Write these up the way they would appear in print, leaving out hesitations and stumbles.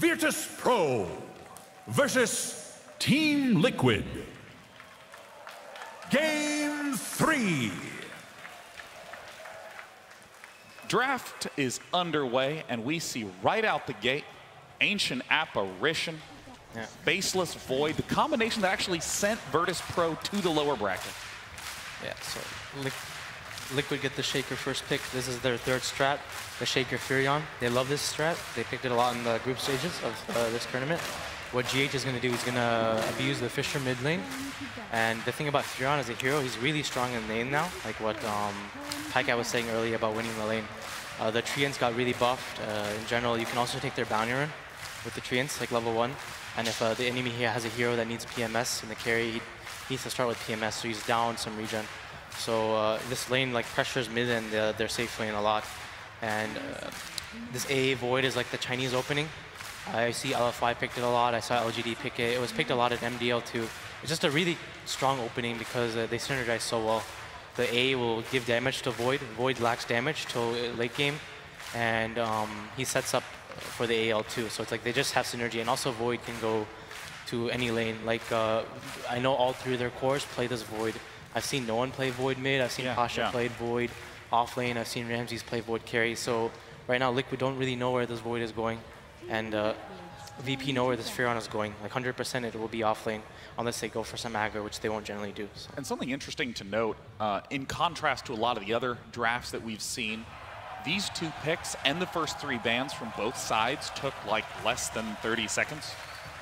Virtus.pro versus Team Liquid. Game 3. Draft is underway, and we see right out the gate Ancient Apparition, Baseless Void, the combination that actually sent Virtus.pro to the lower bracket. Yeah, so Liquid get the Shaker first pick. This is their third strat, the Shaker Furion. They love this strat. They picked it a lot in the group stages of this tournament. What GH is going to do is going to abuse the Fisher mid lane. And the thing about Furion as a hero, he's really strong in lane now, like what Paikat was saying earlier about winning the lane. The Treants got really buffed. In general, you can also take their Bounty Run with the Treants, like level 1. And if the enemy here has a hero that needs PMS in the carry, he needs to start with PMS, so he's down some regen. So this lane like pressures mid and their safe lane a lot. And this AA Void is like the Chinese opening. I see LFY picked it a lot. I saw LGD pick it. It was picked a lot at MDL too. It's just a really strong opening because they synergize so well. The A will give damage to Void. Void lacks damage till late game. And he sets up for the AL too. So it's like they just have synergy. And also Void can go to any lane. Like I know all three of their cores play this Void. I've seen no one play Void mid. I've seen Pasha play Void off lane. I've seen Ramses play Void carry. So right now Liquid don't really know where this Void is going. And VP know where this Furion is going. Like 100% it will be off lane unless they go for some aggro, which they won't generally do. So. And something interesting to note, in contrast to a lot of the other drafts that we've seen, these two picks and the first 3 bans from both sides took like less than 30 seconds.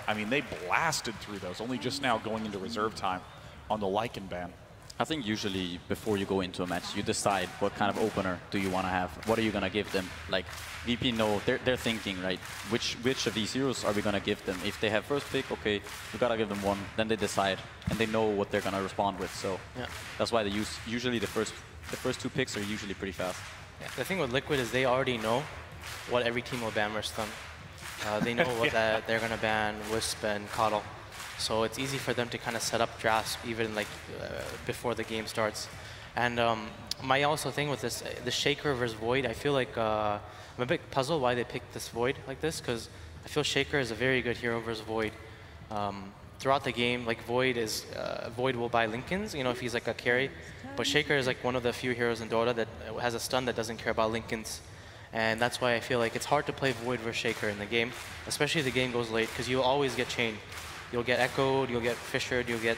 I mean, they blasted through those, only just now going into reserve time on the Lycan ban. I think usually before you go into a match, you decide what kind of opener do you want to have. What are you going to give them? Like VP know, they're thinking, right? Which of these heroes are we going to give them? If they have first pick, okay, we got to give them one. Then they decide, and they know what they're going to respond with. So that's why they use usually the first 2 picks are usually pretty fast. Yeah, the thing with Liquid is they already know what every team will ban versus them. They know what that they're going to ban Wisp and Coddle. So it's easy for them to kind of set up drafts even like before the game starts. And my also thing with this, the Shaker versus Void, I feel like I'm a bit puzzled why they picked this Void like this, because I feel Shaker is a very good hero versus Void. Throughout the game, like Void will buy Lincolns, you know, if he's like a carry. But Shaker is like one of the few heroes in Dota that has a stun that doesn't care about Lincolns. And that's why I feel like it's hard to play Void versus Shaker in the game, especially if the game goes late, because you'll always get chained. You'll get echoed, you'll get fissured, you'll get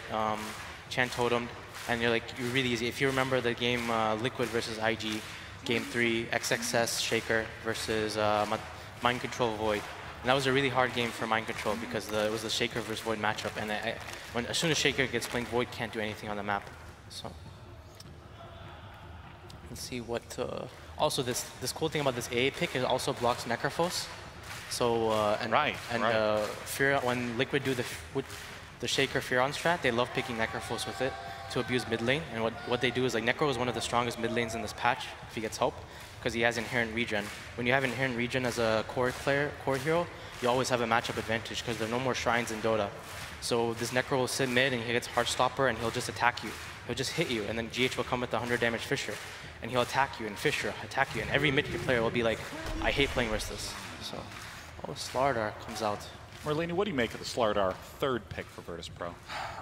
chant totemed, and you're really easy. If you remember the game Liquid versus IG, game 3, XXS Shaker versus Mind Control Void. And that was a really hard game for Mind Control because it was the Shaker versus Void matchup. And as soon as Shaker gets blinked, Void can't do anything on the map. So let's see what. Also, this cool thing about this AA pick is it also blocks Necrophos. So when Liquid do the Shaker Furion strat, they love picking Necrophos with it to abuse mid lane. And what they do is like Necro is one of the strongest mid lanes in this patch if he gets help, because he has inherent regen. When you have inherent regen as a core hero, you always have a matchup advantage because there are no more shrines in Dota. So this Necro will sit mid and he gets Heartstopper and he'll just attack you. He'll just hit you, and then GH will come with the 100 damage Fisher, and he'll attack you and Fisher attack you, and every mid player will be like, I hate playing versus this. So. Oh, Slardar comes out. Marlene, what do you make of the Slardar 3rd pick for Virtus.pro?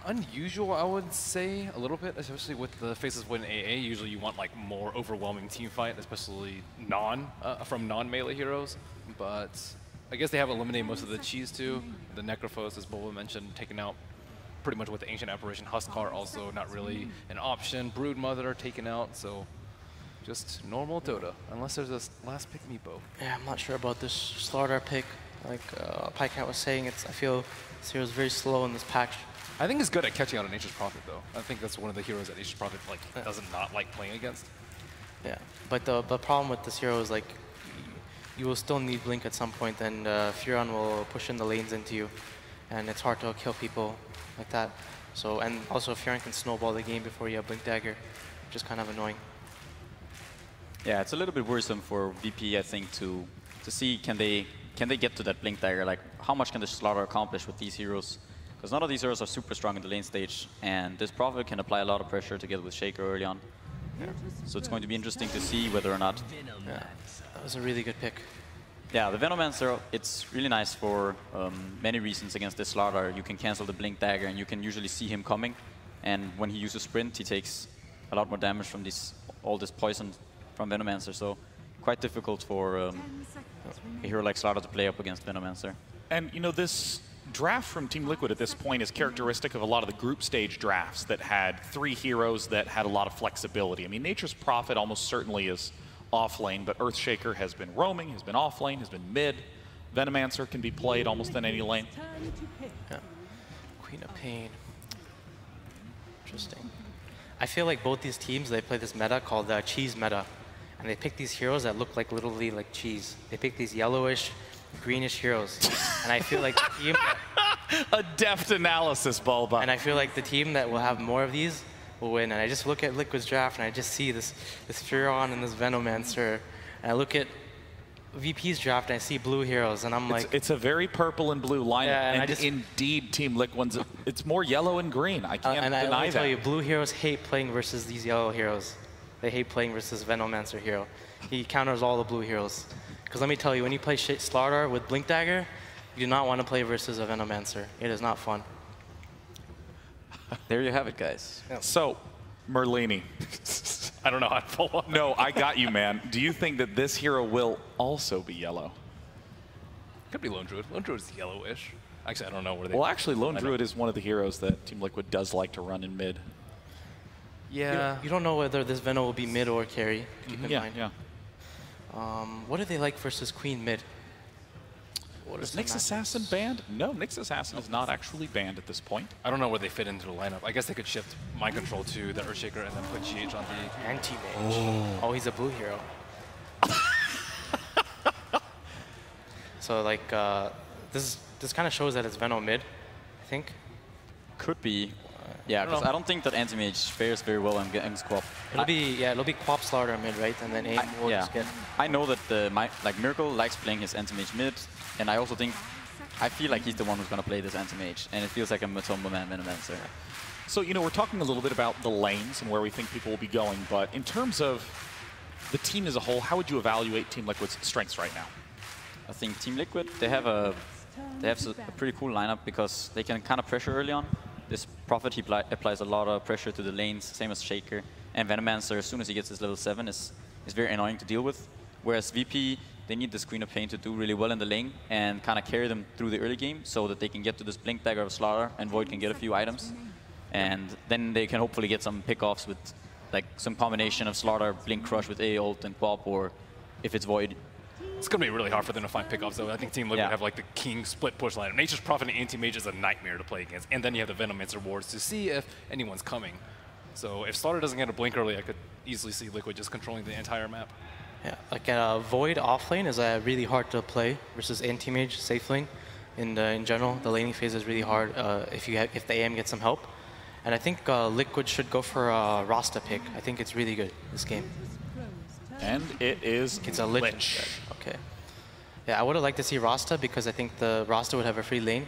Unusual, I would say, a little bit, especially with the Faceless Void in AA. Usually you want like more overwhelming team fight, especially from non-melee heroes. But I guess they have eliminated most of the cheese too. The Necrophos, as Boba mentioned, taken out pretty much with the Ancient Apparition. Huskar also not really an option. Broodmother taken out, so just normal Dota, unless there's a last pick Meepo. Yeah, I'm not sure about this Slardar pick. Like Paikat was saying, I feel this hero's very slow in this patch. I think he's good at catching out an Nature's Prophet though. I think that's one of the heroes that Nature's Prophet does not like playing against. Yeah, but the problem with this hero is like you will still need Blink at some point, and Furion will push in the lanes into you, and it's hard to kill people like that. So, and also Furion can snowball the game before you have Blink Dagger, which is kind of annoying. Yeah, it's a little bit worrisome for VP, I think, to see can they get to that Blink Dagger. Like, how much can the Slaughter accomplish with these heroes? Because none of these heroes are super strong in the lane stage, and this Prophet can apply a lot of pressure together with Shaker early on. Yeah. So it's going to be interesting to see whether or not. Yeah, that was a really good pick. Yeah, the Venomancer, it's really nice for many reasons against the Slardar. You can cancel the Blink Dagger, and you can usually see him coming. And when he uses Sprint, he takes a lot more damage from all this poison from Venomancer. So quite difficult for a hero like Slardar to play up against Venomancer. And, you know, this draft from Team Liquid at this point is characteristic of a lot of the group stage drafts that had 3 heroes that had a lot of flexibility. I mean, Nature's Prophet almost certainly is off lane, but Earthshaker has been roaming, has been off lane, has been mid. Venomancer can be played almost in any lane. Yeah. Queen of Pain. Interesting. I feel like both these teams, they play this meta called the cheese meta. And they pick these heroes that look like literally like cheese. They pick these yellowish, greenish heroes. And I feel like the team... A deft analysis, Bulba. And I feel like the team that will have more of these will win. And I just look at Liquid's draft and I just see this Furion and this Venomancer. And I look at VP's draft and I see blue heroes and I'm like... It's a very purple and blue lineup. Yeah, and indeed, Team Liquid's, it's more yellow and green. I can't and deny that. I will tell you, blue heroes hate playing versus these yellow heroes. They hate playing versus Venomancer hero. He counters all the blue heroes. Because let me tell you, when you play Slardar with Blink Dagger, you do not want to play versus a Venomancer. It is not fun. There you have it, guys. Yeah. So, Merlini. I don't know how to follow up. No, I got you, man. Do you think that this hero will also be yellow? Could be Lone Druid. Lone Druid is yellowish. Actually, I don't know where they... Well, actually, Lone Druid is one of the heroes that Team Liquid does like to run in mid. Yeah. You don't know whether this Veno will be mid or carry. Keep in mind. Yeah. What do they like versus Queen mid? Is Nyx Assassin banned? No, Nyx Assassin is not actually banned at this point. I don't know where they fit into the lineup. I guess they could shift Mind Control to the Earthshaker and then put GH on the... Anti-mage. Oh, he's a blue hero. So, like, this kind of shows that it's Veno mid, I think. Could be. Yeah, because I don't think that Anti-Mage fares very well against Quap. It'll be Quap Slardar mid, right? And then AIM will just get... I know that Miracle likes playing his Anti-Mage mid, and I feel like he's the one who's going to play this Anti-Mage, and it feels like a Matombo Man Venomancer. So, you know, we're talking a little bit about the lanes and where we think people will be going, but in terms of the team as a whole, how would you evaluate Team Liquid's strengths right now? I think Team Liquid, they have a pretty cool lineup because they can kind of pressure early on. This Prophet, he applies a lot of pressure to the lanes, same as Shaker. And Venomancer, as soon as he gets his level 7, is very annoying to deal with. Whereas VP, they need this Queen of Pain to do really well in the lane and kind of carry them through the early game so that they can get to this Blink Dagger of Slardar and Void can get a few items. And then they can hopefully get some pickoffs with like some combination of Slardar, Blink Crush with A ult and Quap, or if it's Void. It's going to be really hard for them to find pickoffs, though. I think Team Liquid have like the king split push lineup. Nature's Prophet and Anti-Mage is a nightmare to play against. And then you have the Venomancer wards to see if anyone's coming. So if Slardar doesn't get a blink early, I could easily see Liquid just controlling the entire map. Yeah, like Void off lane is really hard to play versus Anti-Mage safe lane. In general, the laning phase is really hard if the AM gets some help. And I think Liquid should go for a Rasta pick. I think it's really good, this game. And it's a Lich. Okay. Yeah, I would have liked to see Rasta because I think the Rasta would have a free lane,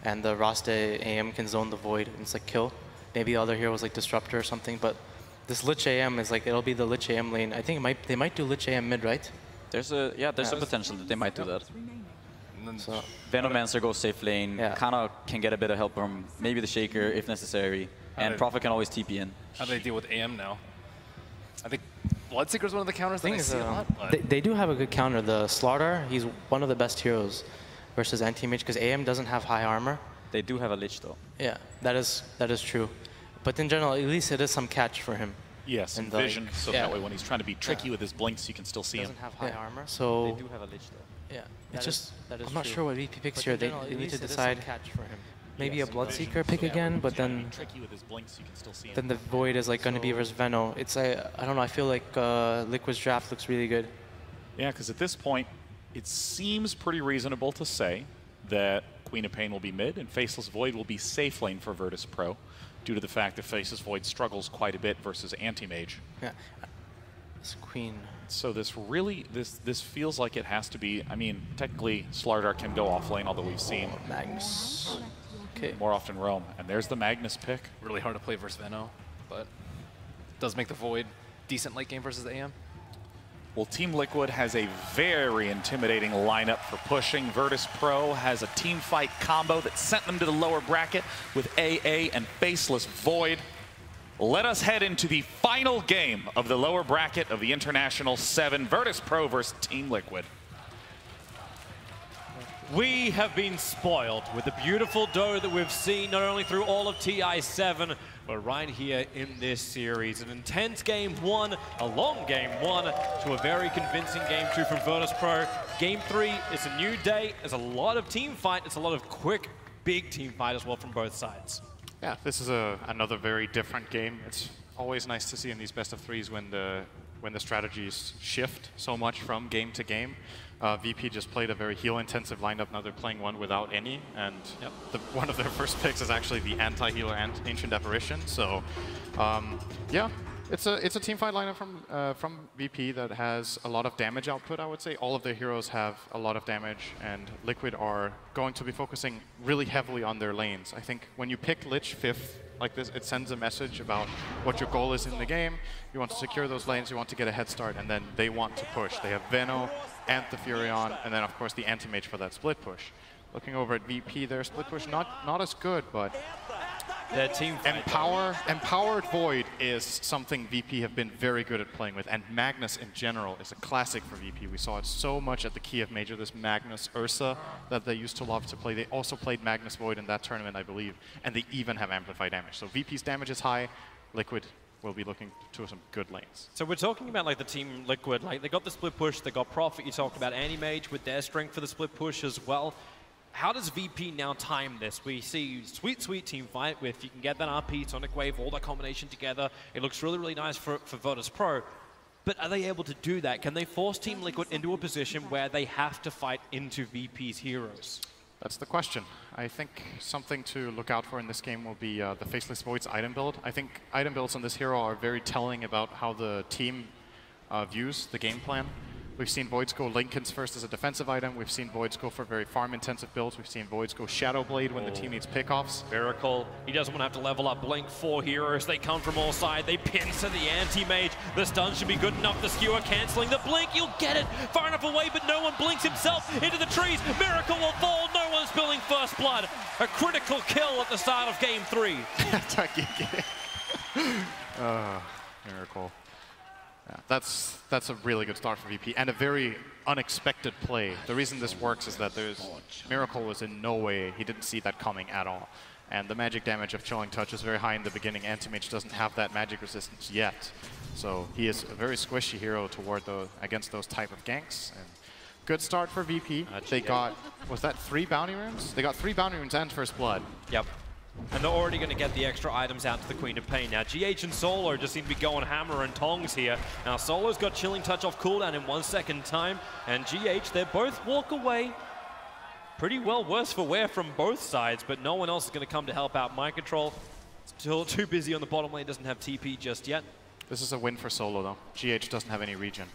and the Rasta AM can zone the Void and it's like kill. Maybe the other heroes like Disruptor or something, but this Lich AM is like, it'll be the Lich AM lane. I think they might do Lich AM mid, right? There's a potential that they might do that. So Venomancer goes safe lane, kind of can get a bit of help from maybe the Shaker if necessary, and Prophet can always TP in. How do they deal with AM now? I think Bloodseeker is one of the counters that I see a lot. They do have a good counter. The Slardar, he's one of the best heroes versus Anti-Mage because AM doesn't have high armor. They do have a Lich though. Yeah, that is true. But in general, at least it is some catch for him. Yes, and vision, so that way when he's trying to be tricky with his blinks, you can still see him. Doesn't have high armor, so they do have a Lich though. Yeah, it's just I'm not sure what VP picks here. They need to decide. Maybe a Bloodseeker pick again, but then the Void is like going to be versus Veno. It's I don't know. I feel like Liquid's draft looks really good. Yeah, because at this point, it seems pretty reasonable to say that Queen of Pain will be mid and Faceless Void will be safe lane for Virtus.pro, due to the fact that Faceless Void struggles quite a bit versus Anti-Mage. Yeah, it's Queen. So this really, this feels like it has to be. I mean, technically, Slardar can go off lane, although we've seen Magnus. Okay. More often roam. And there's the Magnus pick. Really hard to play versus Veno, but does make the Void decent late game versus the AM. Well, Team Liquid has a very intimidating lineup for pushing. Virtus.pro has a team fight combo that sent them to the lower bracket with AA and Faceless Void. Let us head into the final game of the lower bracket of the International 7, Virtus.pro versus Team Liquid. We have been spoiled with the beautiful Dota that we've seen not only through all of TI7, but right here in this series. An intense game one, a long game one, to a very convincing game two from Virtus.pro. Game three is a new day. There's a lot of team fight. It's a lot of quick, big team fight as well from both sides. Yeah, this is another very different game. It's always nice to see in these best of threes when the strategies shift so much from game to game. VP just played a very heal-intensive lineup. Now they're playing one without any, and one of their first picks is actually the anti-healer and Ancient Apparition. So, yeah, it's a team fight lineup from VP that has a lot of damage output. I would say all of their heroes have a lot of damage, and Liquid are going to be focusing really heavily on their lanes. I think when you pick Lich 5th like this, it sends a message about what your goal is in the game. You want to secure those lanes, you want to get a head start, and then they want to push. They have Veno and the Furion, and then of course the anti-mage for that split push. Looking over at VP, their split push not as good, but their team empowered Void is something VP have been very good at playing with, and Magnus in general is a classic for VP. We saw it so much at the Kiev Major, this Magnus Ursa that they used to love to play. They also played Magnus Void in that tournament, I believe, and they even have amplified damage. So VP's damage is high. Liquid will be looking to some good lanes. So we're talking about like the Team Liquid, like they got the split push, they got Prophet, you talked about Anti-Mage with their strength for the split push as well. How does VP now time this? We see sweet team fight with, you can get that RP, Sonic Wave, all that combination together. It looks really, really nice for Virtus.pro. But are they able to do that? Can they force Team Liquid into a position where they have to fight into VP's heroes? That's the question. I think something to look out for in this game will be the Faceless Void's item build. I think item builds on this hero are very telling about how the team views the game plan. We've seen Voids go Linken's first as a defensive item. We've seen Voids go for very farm-intensive builds. We've seen Voids go Shadow Blade when the team needs pickoffs. Miracle, he doesn't want to have to level up Blink. 4 heroes, they come from all sides. They pin to the anti-mage. The stun should be good enough. The skewer cancelling the Blink. You'll get it far enough away, but no one blinks himself into the trees. Miracle will fall. No one's spilling first blood. A critical kill at the start of game 3. Miracle. Yeah, that's a really good start for VP, and a very unexpected play. The reason this works is that Miracle was in no way, he didn't see that coming at all. And the magic damage of Chilling Touch is very high in the beginning. Anti-Mage doesn't have that magic resistance yet. So he is a very squishy hero against those type of ganks. And good start for VP. They got, was that 3 bounty runes? They got 3 bounty runes and first blood. Yep. And they're already going to get the extra items out to the Queen of Pain. Now, GH and Solo just seem to be going hammer and tongs here. Now, Solo's got Chilling Touch off cooldown in 1 second time. And GH, they both walk away pretty well worse for wear from both sides, but no one else is going to come to help out. Mind Control still too busy on the bottom lane, doesn't have TP just yet. This is a win for Solo, though. GH doesn't have any regen.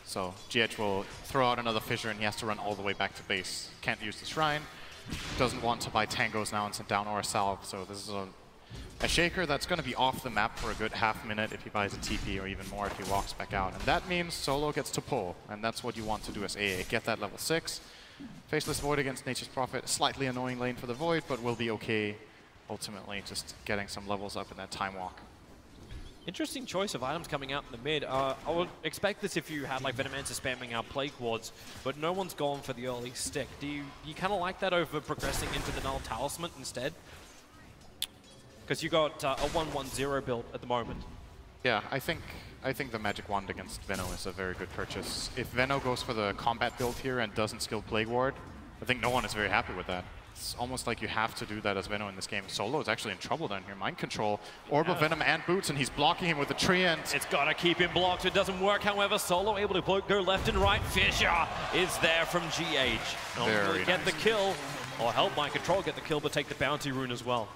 So GH will throw out another fissure, and he has to run all the way back to base. Can't use the Shrine. Doesn't want to buy tangos now and send down or a salve, so this is a shaker that's going to be off the map for a good half minute if he buys a TP, or even more if he walks back out. And that means Solo gets to pull, and that's what you want to do as AA. Get that level 6. Faceless Void against Nature's Prophet. Slightly annoying lane for the Void, but will be okay ultimately, just getting some levels up in that time walk. Interesting choice of items coming out in the mid. I would expect this if you had like Venomancer spamming out Plague Wards, but no one's gone for the early stick. Do you kind of like that over progressing into the Null Talisman instead? Because you got a 1-1-0 build at the moment. Yeah, I think the Magic Wand against Veno is a very good purchase. If Veno goes for the combat build here and doesn't skill Plague Ward, I think no one is very happy with that. It's almost like you have to do that as Veno in this game. Solo is actually in trouble down here. Mind Control, Orb of Venom and Boots, and he's blocking him with the Treant. It's got to keep him blocked. It doesn't work, however. Solo able to go left and right. Fissure is there from GH. Very get the kill, or help Mind Control get the kill, but take the bounty rune as well.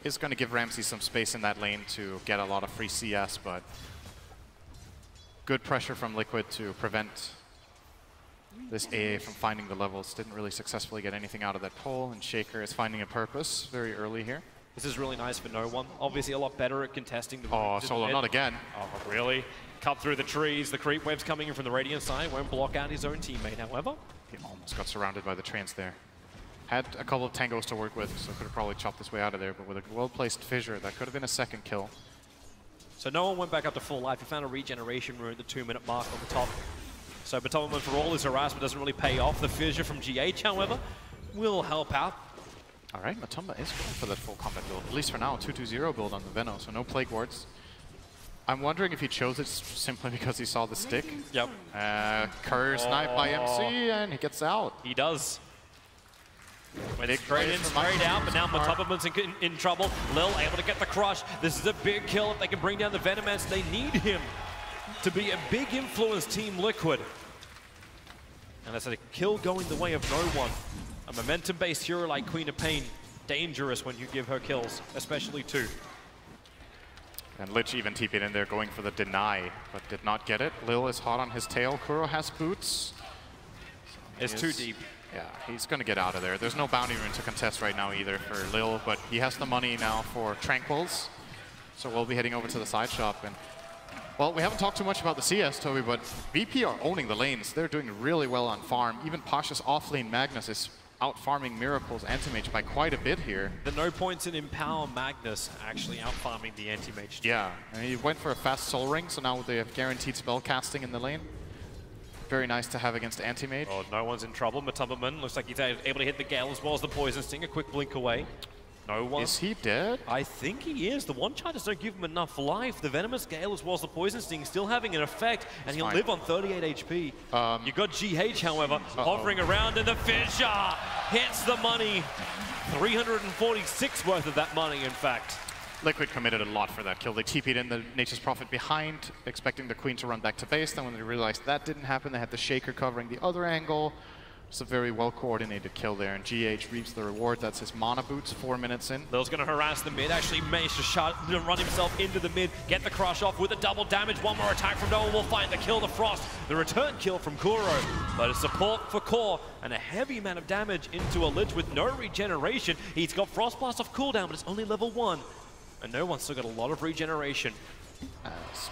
Is going to give Ramsey some space in that lane to get a lot of free CS, but good pressure from Liquid to prevent this AA from finding the levels. Didn't really successfully get anything out of that pull, and Shaker is finding a purpose very early here. This is really nice for no one. Obviously a lot better at contesting the Solo, not again. Oh, really? Cut through the trees. The creep wave's coming in from the Radiant side. Won't block out his own teammate, however. He almost got surrounded by the trains there. Had a couple of tangos to work with, so could have probably chopped his way out of there, but with a well-placed fissure, that could have been a second kill. So no one went back up to full life. He found a regeneration rune at the 2-minute mark on the top. So Batomman, for all his harassment, doesn't really pay off. The fissure from GH, however, will help out. All right, Matumba is going for that full combat build, at least for now, 2-2-0 build on the Veno, so no Plague Wards. I'm wondering if he chose it simply because he saw the stick. Yep. Courier snipe by MC, and he gets out. He does. Went Big straight in, straight out, but now Matumba's in trouble. Lil able to get the crush. This is a big kill if they can bring down the Venomance. They need him to be a big influence, Team Liquid. And that's a kill going the way of no one. A momentum-based hero like Queen of Pain, dangerous when you give her kills, especially 2. And Lich even TP'd in there going for the deny, but did not get it. Lil is hot on his tail. Kuro has boots. So it's too deep. Yeah, he's going to get out of there. There's no bounty rune to contest right now either for Lil, but he has the money now for Tranquils. So we'll be heading over to the side shop. And well, we haven't talked too much about the CS, Toby, but VP are owning the lanes. They're doing really well on farm. Even Pasha's offlane Magnus is out-farming Miracle's Anti-Mage by quite a bit here. The no points in Empower Magnus actually out-farming the Anti-Mage. Yeah, and he went for a fast Soul Ring, so now they have guaranteed spell casting in the lane. Very nice to have against Anti-Mage. Oh, no one's in trouble. Matumbaman looks like he's able to hit the Gale as well as the Poison Sting. A quick blink away. No one. Is he dead? I think he is. The one-chargers don't give him enough life. The Venomous Gale as well as the Poison Sting still having an effect, and he'll live on 38 HP. You got GH, however, hovering around, and the fissure hits the money. 346 worth of that money, in fact. Liquid committed a lot for that kill. They TP'd in the Nature's Prophet behind, expecting the Queen to run back to base. Then when they realized that didn't happen, they had the Shaker covering the other angle. It's a very well-coordinated kill there, and GH reaps the reward. That's his mana boots, 4 minutes in. Lil's going to harass the mid, actually managed to run himself into the mid, get the crush off with a double damage. One more attack from Noah will find the kill, the Frost. The return kill from Kuro, but a support for Core, and a heavy amount of damage into a Lich with no regeneration. He's got Frost Blast off cooldown, but it's only level 1. And no one's still got a lot of regeneration. It's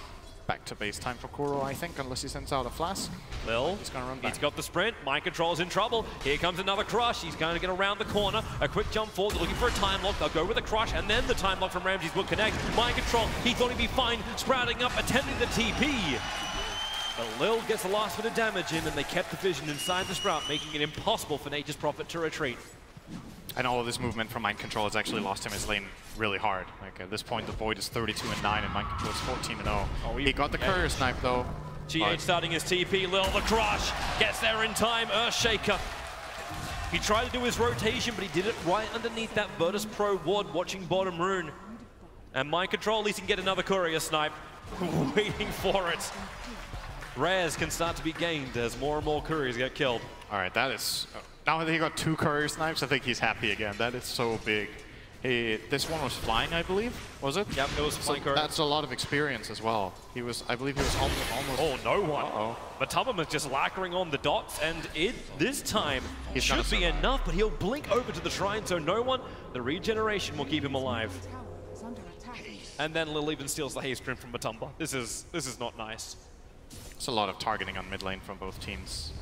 back to base time for Kuro, I think, unless he sends out a flask. Lil, he's gonna run back. He's got the sprint. Mind Control's in trouble. Here comes another crush. He's going to get around the corner. A quick jump forward. They're looking for a time lock. They'll go with a crush, and then the time lock from Ramses will connect. Mind Control, he thought he'd be fine, sprouting up, attempting the TP. But Lil gets the last bit of damage in, and they kept the vision inside the sprout, making it impossible for Nature's Prophet to retreat. And all of this movement from Mind Control has actually lost him his lane really hard. Like at this point, the Void is 32-9, and Mind Control is 14-0. Oh, he got the Courier Snipe though. GH starting his TP, Lil the crush, gets there in time, Earthshaker. He tried to do his rotation, but he did it right underneath that Virtus.pro ward, watching bottom rune. And Mind Control, at least he can get another Courier Snipe. Waiting for it. Rares can start to be gained as more and more Couriers get killed. All right, that is... now that he got 2 Courier Snipes, I think he's happy again. That is so big. This one was flying, I believe, was it? Yep, it was flying Courier. That's a lot of experience as well. He was, I believe he was almost... Oh, no one. But Tubman is just lacquering on the dots, and this time it should be enough, but he'll blink over to the shrine, so no one. The regeneration will keep him alive. And then Lil even steals the haste print from Matumba. This is not nice. It's a lot of targeting on mid lane from both teams.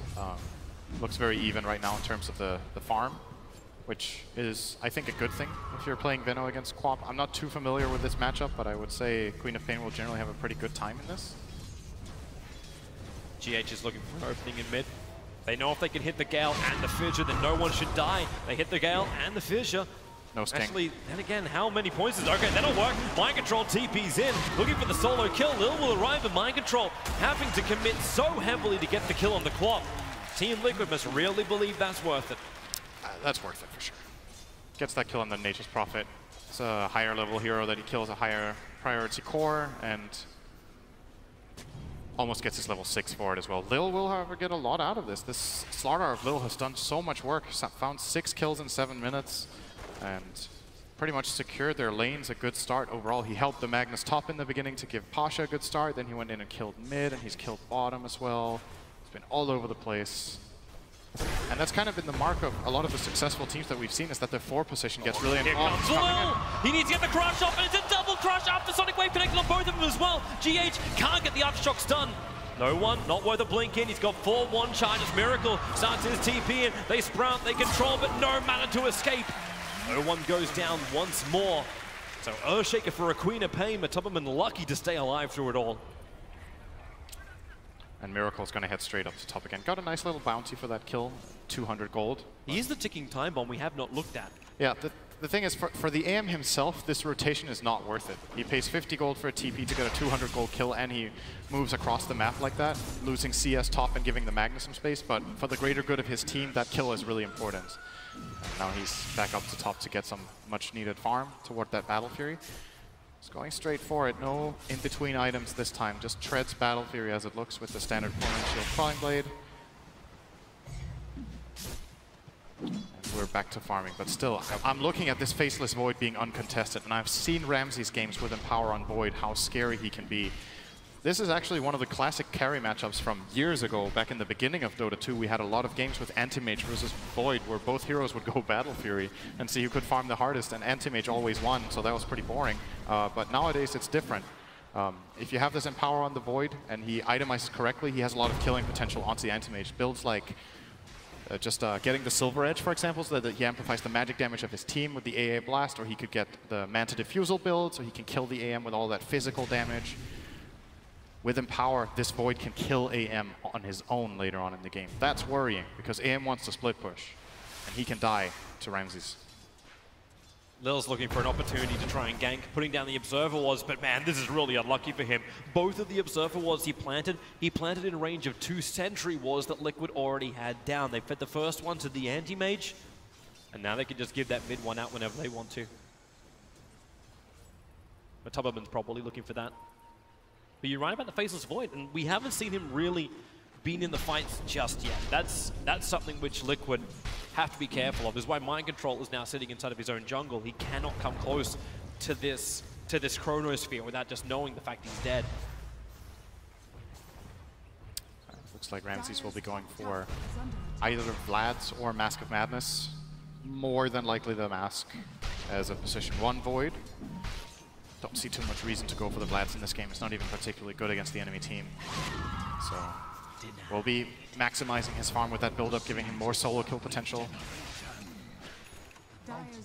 Looks very even right now in terms of the farm, which is, I think, a good thing if you're playing Veno against Quap. I'm not too familiar with this matchup, but I would say Queen of Pain will generally have a pretty good time in this. GH is looking for an opening in mid. They know if they can hit the Gale and the Fissure, then no one should die. They hit the Gale and the Fissure. No sting. Actually, then again, how many points is... Okay, that'll work. Mind Control TP's in, looking for the solo kill. Lil will arrive, but Mind Control having to commit so heavily to get the kill on the Quap. Team Liquid must really believe that's worth it. That's worth it for sure. Gets that kill on the Nature's Prophet. It's a higher level hero that he kills a higher priority core, and almost gets his level 6 for it as well. Lil will, however, get a lot out of this. This Slardar of Lil has done so much work. He's found 6 kills in 7 minutes, and pretty much secured their lanes a good start overall. He helped the Magnus top in the beginning to give Pasha a good start, then he went in and killed mid, and he's killed bottom as well. He's been all over the place. And that's kind of been the mark of a lot of the successful teams that we've seen, is that their 4 position gets really involved. Here comes Lil! He needs to get the crush off, and it's a double crush! up. The Sonic Wave connected on both of them as well. GH can't get the Aftershocks done. No one, not worth a blink in. He's got 4-1 charges. Miracle starts his TP in. They sprout, they control, but no mana to escape. No one goes down once more. So Earthshaker for a Queen of Pain, but Tubberman lucky to stay alive through it all. And Miracle's going to head straight up to top again. Got a nice little bounty for that kill, 200 gold. He is the ticking time bomb we have not looked at. Yeah, the thing is, for the AM himself, this rotation is not worth it. He pays 50 gold for a TP to get a 200 gold kill, and he moves across the map like that, losing CS top and giving the Magnus some space, but for the greater good of his team, that kill is really important. And now he's back up to top to get some much-needed farm toward that Battle Fury. He's going straight for it, no in-between items this time, just treads Battle Fury as it looks with the standard Corner Shield Crawling Blade. We're back to farming, but still, I'm looking at this Faceless Void being uncontested, and I've seen Ramsey's games with Empower on Void, how scary he can be. This is actually one of the classic carry matchups from years ago. Back in the beginning of Dota 2, we had a lot of games with Anti-Mage versus Void, where both heroes would go Battle Fury and see who could farm the hardest, and Anti-Mage always won, so that was pretty boring. But nowadays, it's different. If you have this Empower on the Void, and he itemizes correctly, he has a lot of killing potential onto the Anti-Mage. Builds like getting the Silver Edge, for example, so that he amplifies the magic damage of his team with the AA Blast, or he could get the Manta Diffusal build, so he can kill the AM with all that physical damage. With Empower, this Void can kill AM on his own later on in the game. That's worrying, because AM wants to split push, and he can die to Ramses. Lil's looking for an opportunity to try and gank, putting down the Observer Wards, but man, this is really unlucky for him. Both of the Observer Wards he planted in range of 2 Sentry Wards that Liquid already had down. They fed the first one to the Anti-Mage, and now they can just give that mid one out whenever they want to. But Tubberman's probably looking for that. But you're right about the Faceless Void, and we haven't seen him really been in the fights just yet. That's something which Liquid have to be careful of. This is why Mind Control is now sitting inside of his own jungle. He cannot come close to this Chronosphere without just knowing the fact he's dead. Looks like Ramses will be going for either Vlad's or Mask of Madness. More than likely the Mask as a position 1 Void. Don't see too much reason to go for the Vlads in this game. It's not even particularly good against the enemy team. So we'll be maximizing his farm with that build-up, giving him more solo kill potential.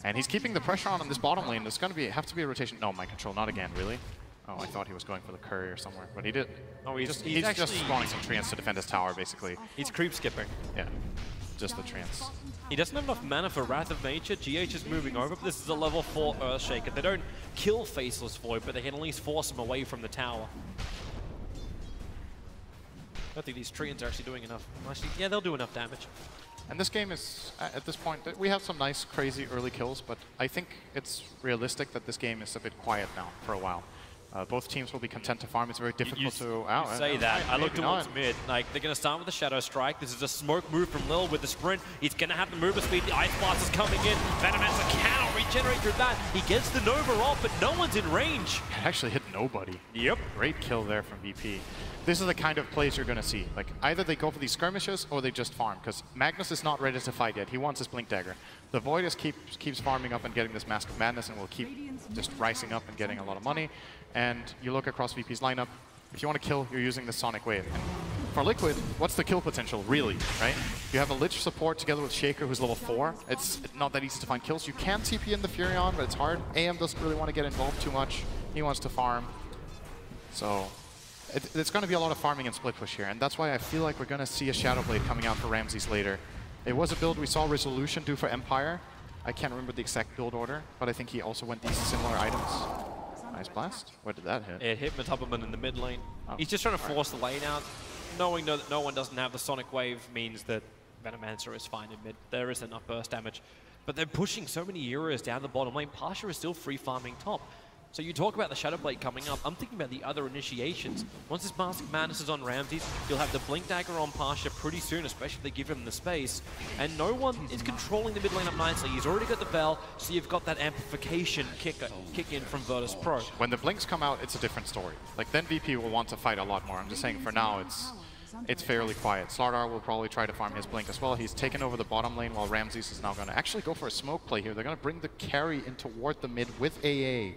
And he's keeping the pressure on this bottom lane. There's going to have to be a rotation. No, Mind Control, not again, really. Oh, I thought he was going for the curry or somewhere, but he did. Oh, he's just spawning some treants to defend his tower, basically. He's creep skipping. Yeah, just the treants. He doesn't have enough mana for Wrath of Nature. GH is moving over, but this is a level 4 Earthshaker. They don't kill Faceless Void, but they can at least force him away from the tower. I don't think these treants are actually doing enough. Actually, yeah, they'll do enough damage. And this game is, at this point, we have some nice, crazy early kills, but I think it's realistic that this game is a bit quiet now for a while. Both teams will be content to farm. It's very difficult to... You say that. I look towards mid. Like, they're going to start with the Shadow Strike. This is a smoke move from Lil with the sprint. He's going to have the movement speed. The Ice Blast is coming in. Venomancer cannot regenerate through that. He gets the Nova off, but no one's in range. It actually hit nobody. Yep. Great kill there from VP. This is the kind of plays you're going to see. Like, either they go for these skirmishes or they just farm, because Magnus is not ready to fight yet. He wants his Blink Dagger. The Void keeps farming up and getting this Mask of Madness and will keep just rising up and getting a lot of money. And you look across VP's lineup, if you want to kill, you're using the Sonic Wave. And for Liquid, what's the kill potential, really, right? You have a Lich support together with Shaker, who's level 4. It's not that easy to find kills. You can TP in the Furion, but it's hard. AM doesn't really want to get involved too much. He wants to farm. So it's going to be a lot of farming and split push here, and that's why I feel like we're going to see a Shadow Blade coming out for Ramses later. It was a build we saw Resolution do for Empire. I can't remember the exact build order, but I think he also went these similar items. Nice blast. Where did that hit? It hit Tubberman in the mid lane. Oh. He's just trying to force the lane out. Knowing that no one doesn't have the Sonic Wave means that Venomancer is fine in mid. There is enough burst damage. But they're pushing so many heroes down the bottom lane. Pasha is still free farming top. So you talk about the Shadow Blade coming up. I'm thinking about the other initiations. Once this Mask of Madness is on Ramses, you'll have the Blink Dagger on Pasha pretty soon, especially if they give him the space. And no one is controlling the mid lane up nicely. He's already got the Bell, so you've got that amplification kick in from Virtus.pro. When the Blinks come out, it's a different story. Like, then VP will want to fight a lot more. I'm just saying, for now, it's fairly quiet. Slardar will probably try to farm his Blink as well. He's taken over the bottom lane, while Ramses is now going to actually go for a smoke play here. They're going to bring the carry in toward the mid with AA.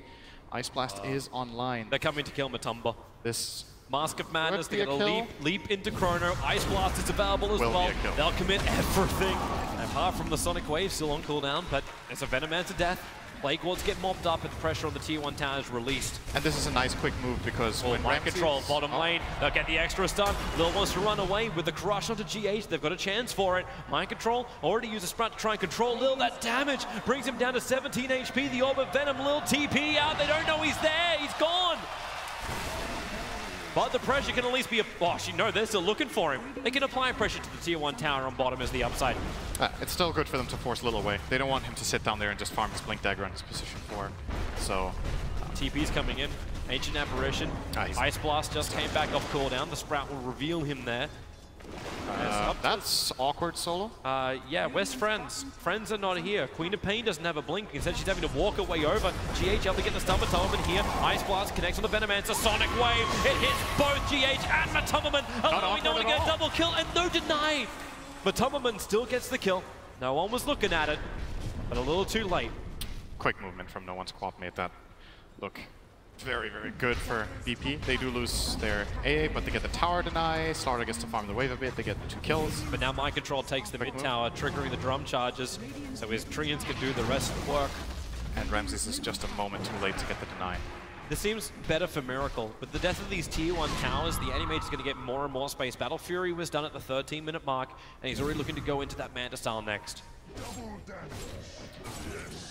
Ice Blast is online. They're coming to kill Matumba. This Mask of Madness, be they're a going to kill. leap into Chrono. Ice Blast is available as Will be well. a kill. They'll commit everything. Apart from the Sonic Wave, still on cooldown, but it's a Venomancer death. Plague Wards get mopped up and the pressure on the Tier 1 tower is released. And this is a nice quick move because when Mind Ramses- control, bottom lane. They'll get the extra stun. Lil wants to run away with the crush onto GH. They've got a chance for it. Mind control, already used a Sprout to try and control Lil. That damage brings him down to 17 HP. The Orb of Venom, Lil TP out. They don't know he's there. He's gone. But the pressure can at least be, no, they're still looking for him. They can apply pressure to the Tier 1 tower on bottom as the upside. It's still good for them to force Lil away. They don't want him to sit down there and just farm his Blink Dagger on his position 4. So TP's coming in. Ancient Apparition. Nice. Ice Blast just came back off cooldown. The Sprout will reveal him there. that's awkward, Solo. Yeah, where's Friends? Friends are not here. Queen of Pain doesn't have a blink. Instead, she's having to walk away over. GH able to get the stun Matumberman here. Ice Blast connects on the Venomancer. Sonic Wave. It hits both GH and Matumberman, allowing no one to get a double kill and no deny. Matumberman still gets the kill. No one was looking at it, but a little too late. Quick movement from no one's squad made that look very, very good for VP. They do lose their AA, but they get the tower deny. Slaughter gets to farm the wave a bit. They get 2 kills. But now Mind Control takes the mid tower, triggering the drum charges, so his Treants can do the rest of the work. And Ramses is just a moment too late to get the deny. This seems better for Miracle. With the death of these Tier 1 towers, the Anti-Mage is going to get more and more space. Battle Fury was done at the 13-minute mark, and he's already looking to go into that Manta style next.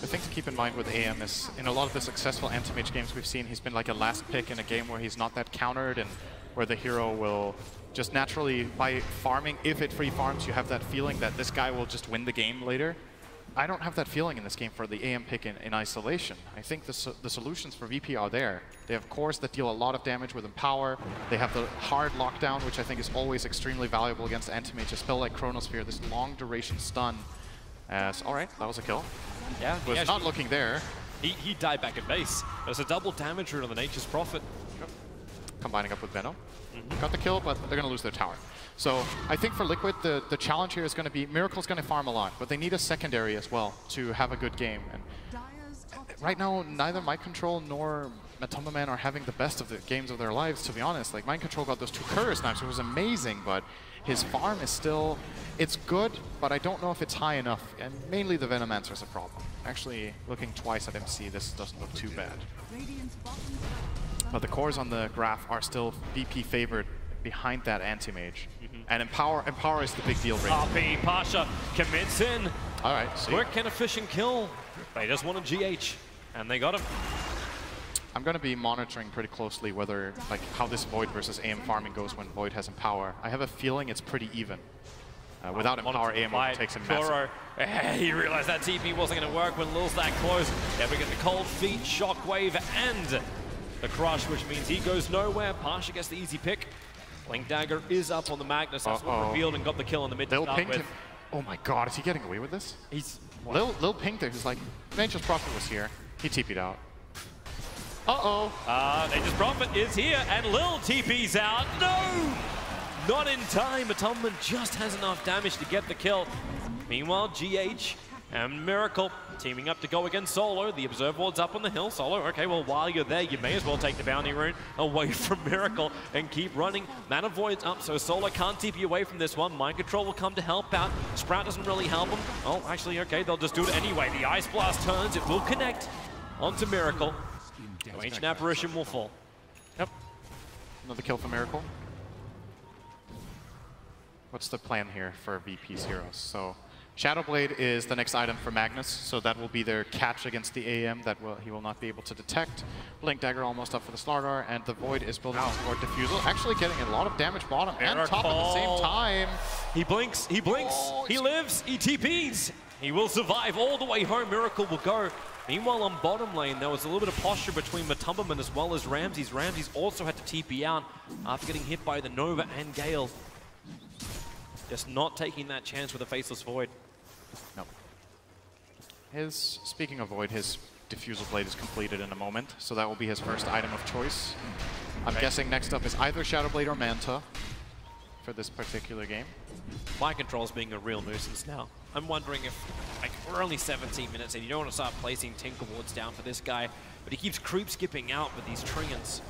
The thing to keep in mind with AM is, in a lot of the successful anti-mage games we've seen, he's been like a last pick in a game where he's not that countered and where the hero will just naturally, by farming, if it free farms, you have that feeling that this guy will just win the game later. I don't have that feeling in this game for the AM pick in isolation. I think the solutions for VP are there. They have cores that deal a lot of damage with Empower. They have the hard lockdown, which I think is always extremely valuable against anti-mage. A spell like Chronosphere, this long duration stun. All right, that was a kill. Yeah, Was not looking there. He died back at base. There's a double damage route on the Nature's Prophet. Combining up with Venom. Got the kill, but they're going to lose their tower. So I think for Liquid, the challenge here is going to be Miracle's going to farm a lot, but they need a secondary as well to have a good game. And right now, neither Mind Control nor Matumberman are having the best of the games of their lives, to be honest. Like, Mind Control got those 2 courier snipes, it was amazing, but his farm is still, it's good, but I don't know if it's high enough, and mainly the Venomancer is a problem. Actually, looking twice at MC, this doesn't look too bad. But the cores on the graph are still VP favored behind that anti-mage. And Empower is the big deal right now. RP, Pasha commits in. All right, see. Quick and efficient kill. They just wanted GH, and they got him. I'm going to be monitoring pretty closely whether, like, how this Void versus AM farming goes when Void has Empower. I have a feeling it's pretty even. Without Empower, AM takes him massive. He realized that TP wasn't going to work when Lil's that close. Yeah, we get the cold feet, shockwave, and the crush, which means he goes nowhere. Pasha gets the easy pick. Blink Dagger is up on the Magnus. That's what revealed and got the kill in the mid to Lil start pinged with. him. Oh my god, is he getting away with this? He's Lil pinged him. He's like, Nature's Prophet was here. He TP'd out. Nature's Prophet is here, and Lil TP's out. No! Not in time. Matumberman just has enough damage to get the kill. Meanwhile, GH and Miracle teaming up to go against Solo. The Observer Ward's up on the hill. Solo, okay, well, while you're there, you may as well take the bounty rune away from Miracle and keep running. Mana Void's up, so Solo can't TP away from this one. Mind Control will come to help out. Sprout doesn't really help him. Oh, actually, okay, they'll just do it anyway. The Ice Blast turns. It will connect onto Miracle. So Ancient Apparition will fall. Yep. Another kill for Miracle. What's the plan here for VP's heroes? So Shadowblade is the next item for Magnus, so that will be their catch against the AM that he will not be able to detect. Blink Dagger almost up for the Slardar, and the Void is building toward Diffusal, actually getting a lot of damage bottom and top at the same time. He blinks, he lives, he TPs. He will survive all the way home. Miracle will go. Meanwhile, on bottom lane, there was a little bit of posture between Matumberman as well as Ramses. Ramses also had to TP out after getting hit by the Nova and Gale. Just not taking that chance with a Faceless Void. No. Speaking of Void, his Diffusal Blade is completed in a moment, so that will be his first item of choice. I'm guessing next up is either Shadowblade or Manta for this particular game. Mind Control's being a real nuisance now. I'm wondering if, like, we're only 17 minutes and you don't want to start placing Tinker Wards down for this guy, but he keeps creep skipping out with these Treants,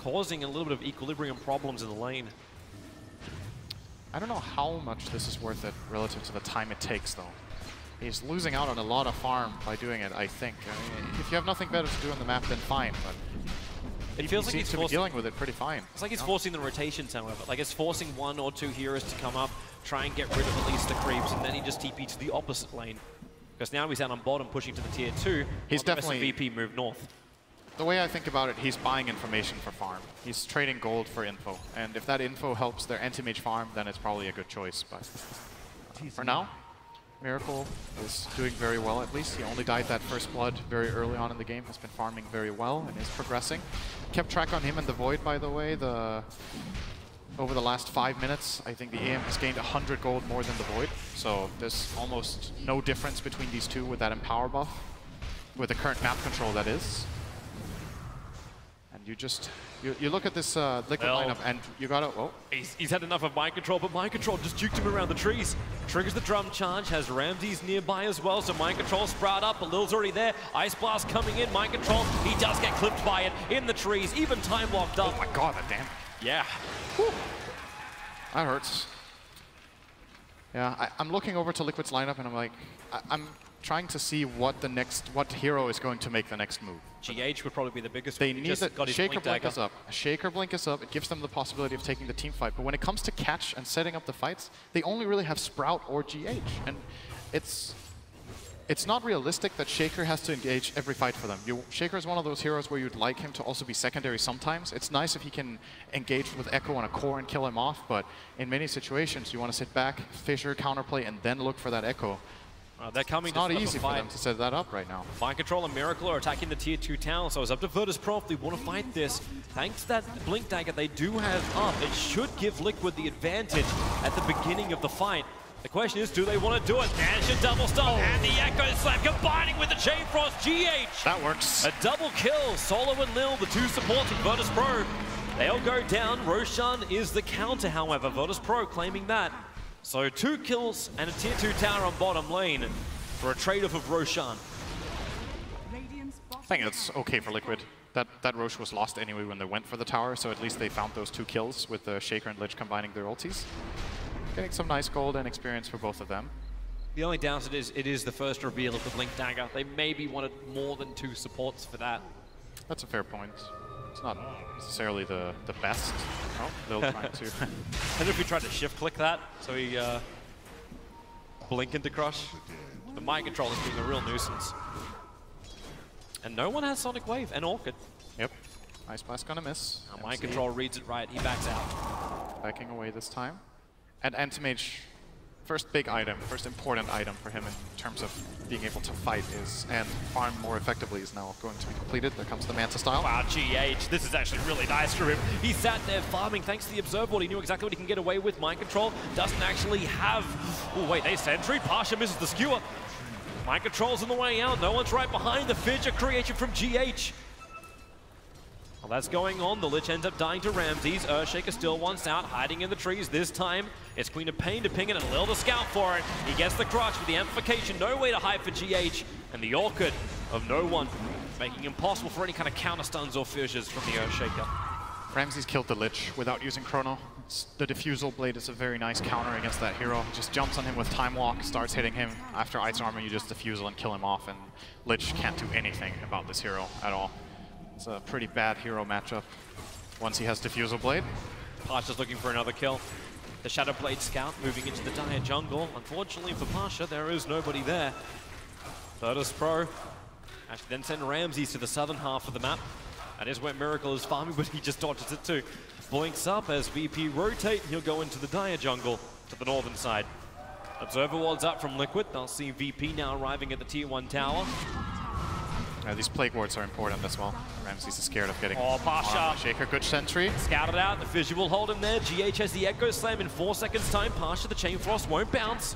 causing a little bit of equilibrium problems in the lane. I don't know how much this is worth it relative to the time it takes, though. He's losing out on a lot of farm by doing it, I think. I mean, if you have nothing better to do on the map, then fine, but It feels like seems he's to be dealing with it pretty fine. It's like he's forcing the rotations, however. Like, it's forcing 1 or 2 heroes to come up, try and get rid of at least the creeps, and then he just TP to the opposite lane. Because now he's out on bottom, pushing to the tier 2. He's definitely the VP move north. The way I think about it, he's buying information for farm. He's trading gold for info, and if that info helps their anti-mage farm, then it's probably a good choice. But for now, Miracle is doing very well, at least. He only died that first blood very early on in the game, has been farming very well, and is progressing. Kept track on him and the Void, by the way. Over the last 5 minutes, I think the AM has gained 100 gold more than the Void. So there's almost no difference between these two with that Empower buff, with the current map control, that is. And you just, you look at this Liquid lineup and you gotta, oh. He's had enough of Mind Control, but Mind Control just juked him around the trees. Triggers the drum charge, has Ramses nearby as well, so Mind Control sprout up, but Lil's already there. Ice Blast coming in, Mind Control, he does get clipped by it in the trees, even time locked up. Oh my god, that damage. Yeah. Whew. That hurts. Yeah, I'm looking over to Liquid's lineup and I'm like, I'm trying to see what hero is going to make the next move. GH would probably be the biggest. They need that Shaker Blink is up. A Shaker Blink is up. It gives them the possibility of taking the team fight. But when it comes to catch and setting up the fights, they only really have Sprout or GH. And it's not realistic that Shaker has to engage every fight for them. Shaker is one of those heroes where you'd like him to also be secondary sometimes. It's nice if he can engage with Echo on a core and kill him off, but in many situations you want to sit back, Fissure, counterplay, and then look for that Echo. They're coming. It's not easy for them to set that up right now. Mind Control and Miracle are attacking the tier 2 town, so it's up to Virtus.pro if they want to fight this. Thanks to that Blink Dagger they do have up, it should give Liquid the advantage at the beginning of the fight. The question is, do they want to do it? Manage a double stop, and the Echo Slam combining with the Chain Frost GH. That works. A double kill. Solo and Lil, the 2 supports of Virtus.pro. They'll go down. Roshan is the counter, however. Virtus.pro claiming that. So 2 kills and a tier 2 tower on bottom lane for a trade-off of Roshan. I think it's okay for Liquid. That Rosh was lost anyway when they went for the tower, so at least they found those 2 kills with the Shaker and Lich combining their ultis. Getting some nice gold and experience for both of them. The only downside is it is the first reveal of the Blink Dagger. They maybe wanted more than 2 supports for that. That's a fair point. It's not necessarily the best. Oh, they'll try to. And if we tried to shift click that, so he blink into crush. The Mind Control is being a real nuisance. And no one has Sonic Wave and Orchid. Yep. Ice Blast gonna miss. Mind Control reads it right, he backs out. Backing away this time. And Anti-Mage, first big item, first important item for him in terms of being able to fight and farm more effectively is now going to be completed. There comes the Manta style. Wow, GH, this is actually really nice for him. He sat there farming thanks to the Observer Ward. He knew exactly what he can get away with. Mind Control doesn't actually have... Oh, wait, they sentry. Pasha misses the skewer. Mind Control's on the way out. No one's right behind the Fidget creation from GH. Well, that's going on. The Lich ends up dying to Ramses. Earthshaker still wants out, hiding in the trees. This time, it's Queen of Pain to ping it and Lil to scout for it. He gets the crutch with the amplification. No way to hide for GH. And the Orchid of no one, making it impossible for any kind of counter stuns or fissures from the Earthshaker. Ramses killed the Lich without using Chrono. The Diffusal Blade is a very nice counter against that hero. Just jumps on him with Time Walk, starts hitting him. After Ice Armor, you just Diffusal and kill him off, and Lich can't do anything about this hero at all. It's a pretty bad hero matchup once he has Diffusal Blade. Pasha's looking for another kill. The Shadow Blade Scout moving into the dire jungle. Unfortunately for Pasha, there is nobody there. Virtus.pro actually then send Ramses to the southern half of the map. That is where Miracle is farming, but he just dodges it too. Blinks up as VP rotate, he'll go into the dire jungle to the northern side. Observer Ward's up from Liquid. They'll see VP now arriving at the tier 1 tower. These Plague Wards are important as well. Ramses is scared of getting Pasha. Shaker, good sentry. Scouted out, the Fissure will hold him there. GH has the Echo Slam in 4 seconds time. Pasha, the Chain Frost won't bounce.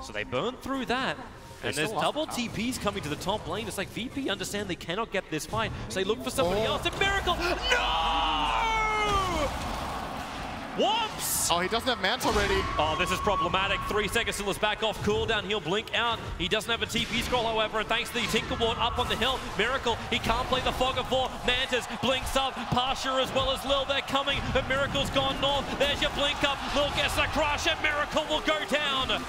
So they burn through that. And there's double TPs coming to the top lane. It's like VP understand they cannot get this fight. So they look for somebody else. And Miracle! No! Whoops! Oh, he doesn't have Manta ready. Oh, this is problematic. 3 seconds till it's back off cooldown. He'll blink out. He doesn't have a TP scroll, however, and thanks to the Tinker Ward up on the hill. Miracle, he can't play the Fog of War. Mantis blinks up. Pasha as well as Lil, they're coming. The Miracle's gone north. There's your blink up. Lil gets the crush, and Miracle will go down.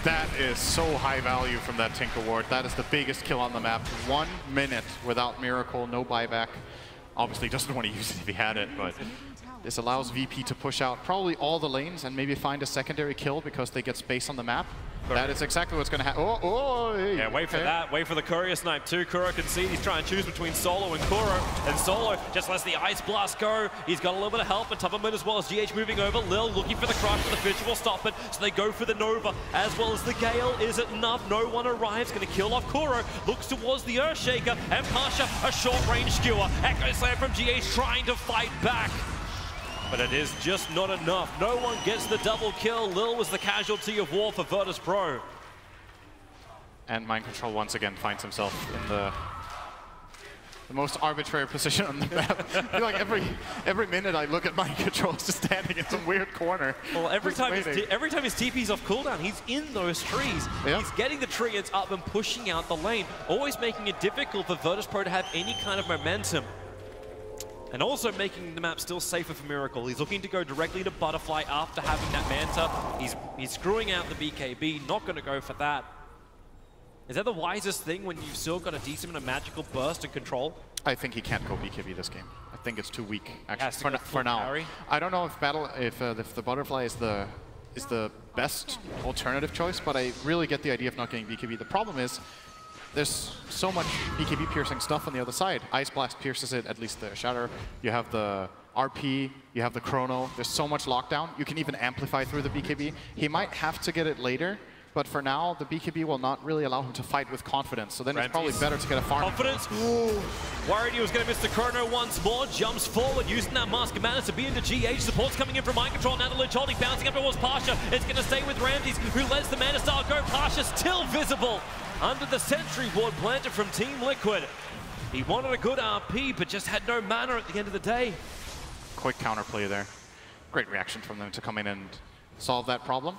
That is so high value from that Tinker Ward. That is the biggest kill on the map. 1 minute without Miracle, no buyback. Obviously doesn't want to use it if he had it, but this allows VP to push out probably all the lanes and maybe find a secondary kill because they get space on the map. That is exactly what's going to happen. Hey. Yeah, wait for that. Wait for the Courier snipe too. Kuro can see he's trying to choose between Solo and Kuro. And Solo just lets the Ice Blast go. He's got a little bit of help on top of him as well as GH moving over. Lil looking for the crush, but the Fissure will stop it. So they go for the Nova as well as the Gale. Is it enough? No one arrives. Going to kill off Kuro. Looks towards the Earthshaker. And Pasha, a short-range skewer. Echo Slam from GH trying to fight back. But it is just not enough. No one gets the double kill. Lil was the casualty of war for Virtus.pro. And Mind Control once again finds himself in the most arbitrary position on the map. I feel like every minute I look at Mind Control, he's just standing in some weird corner. Well, every time his TP's off cooldown, he's in those trees. Yep. He's getting the triggers up and pushing out the lane, always making it difficult for Virtus.pro to have any kind of momentum. And also making the map still safer for Miracle. He's looking to go directly to Butterfly after having that Manta. He's screwing out the BKB, not going to go for that. Is that the wisest thing when you've still got a decent amount of magical burst and control? I think he can't go BKB this game. I think it's too weak, actually, for now. Carry. I don't know if the Butterfly is the best alternative choice, but I really get the idea of not getting BKB. The problem is, there's so much BKB piercing stuff on the other side. Ice Blast pierces it, at least the Shatter. You have the RP, you have the Chrono. There's so much lockdown. You can even amplify through the BKB. He might have to get it later, but for now, the BKB will not really allow him to fight with confidence. So then it's probably better to get a farm. Confidence. Ooh. Worried he was going to miss the Chrono once more. Jumps forward, using that Mask of Mana to be into GH. Support's coming in from Mind Control. Now the Lich holding, bouncing up towards Pasha. It's going to stay with Ramses, who lets the Mana Star go. Pasha still visible under the Sentry Ward planted from Team Liquid. He wanted a good RP, but just had no mana at the end of the day. Quick counterplay there. Great reaction from them to come in and solve that problem.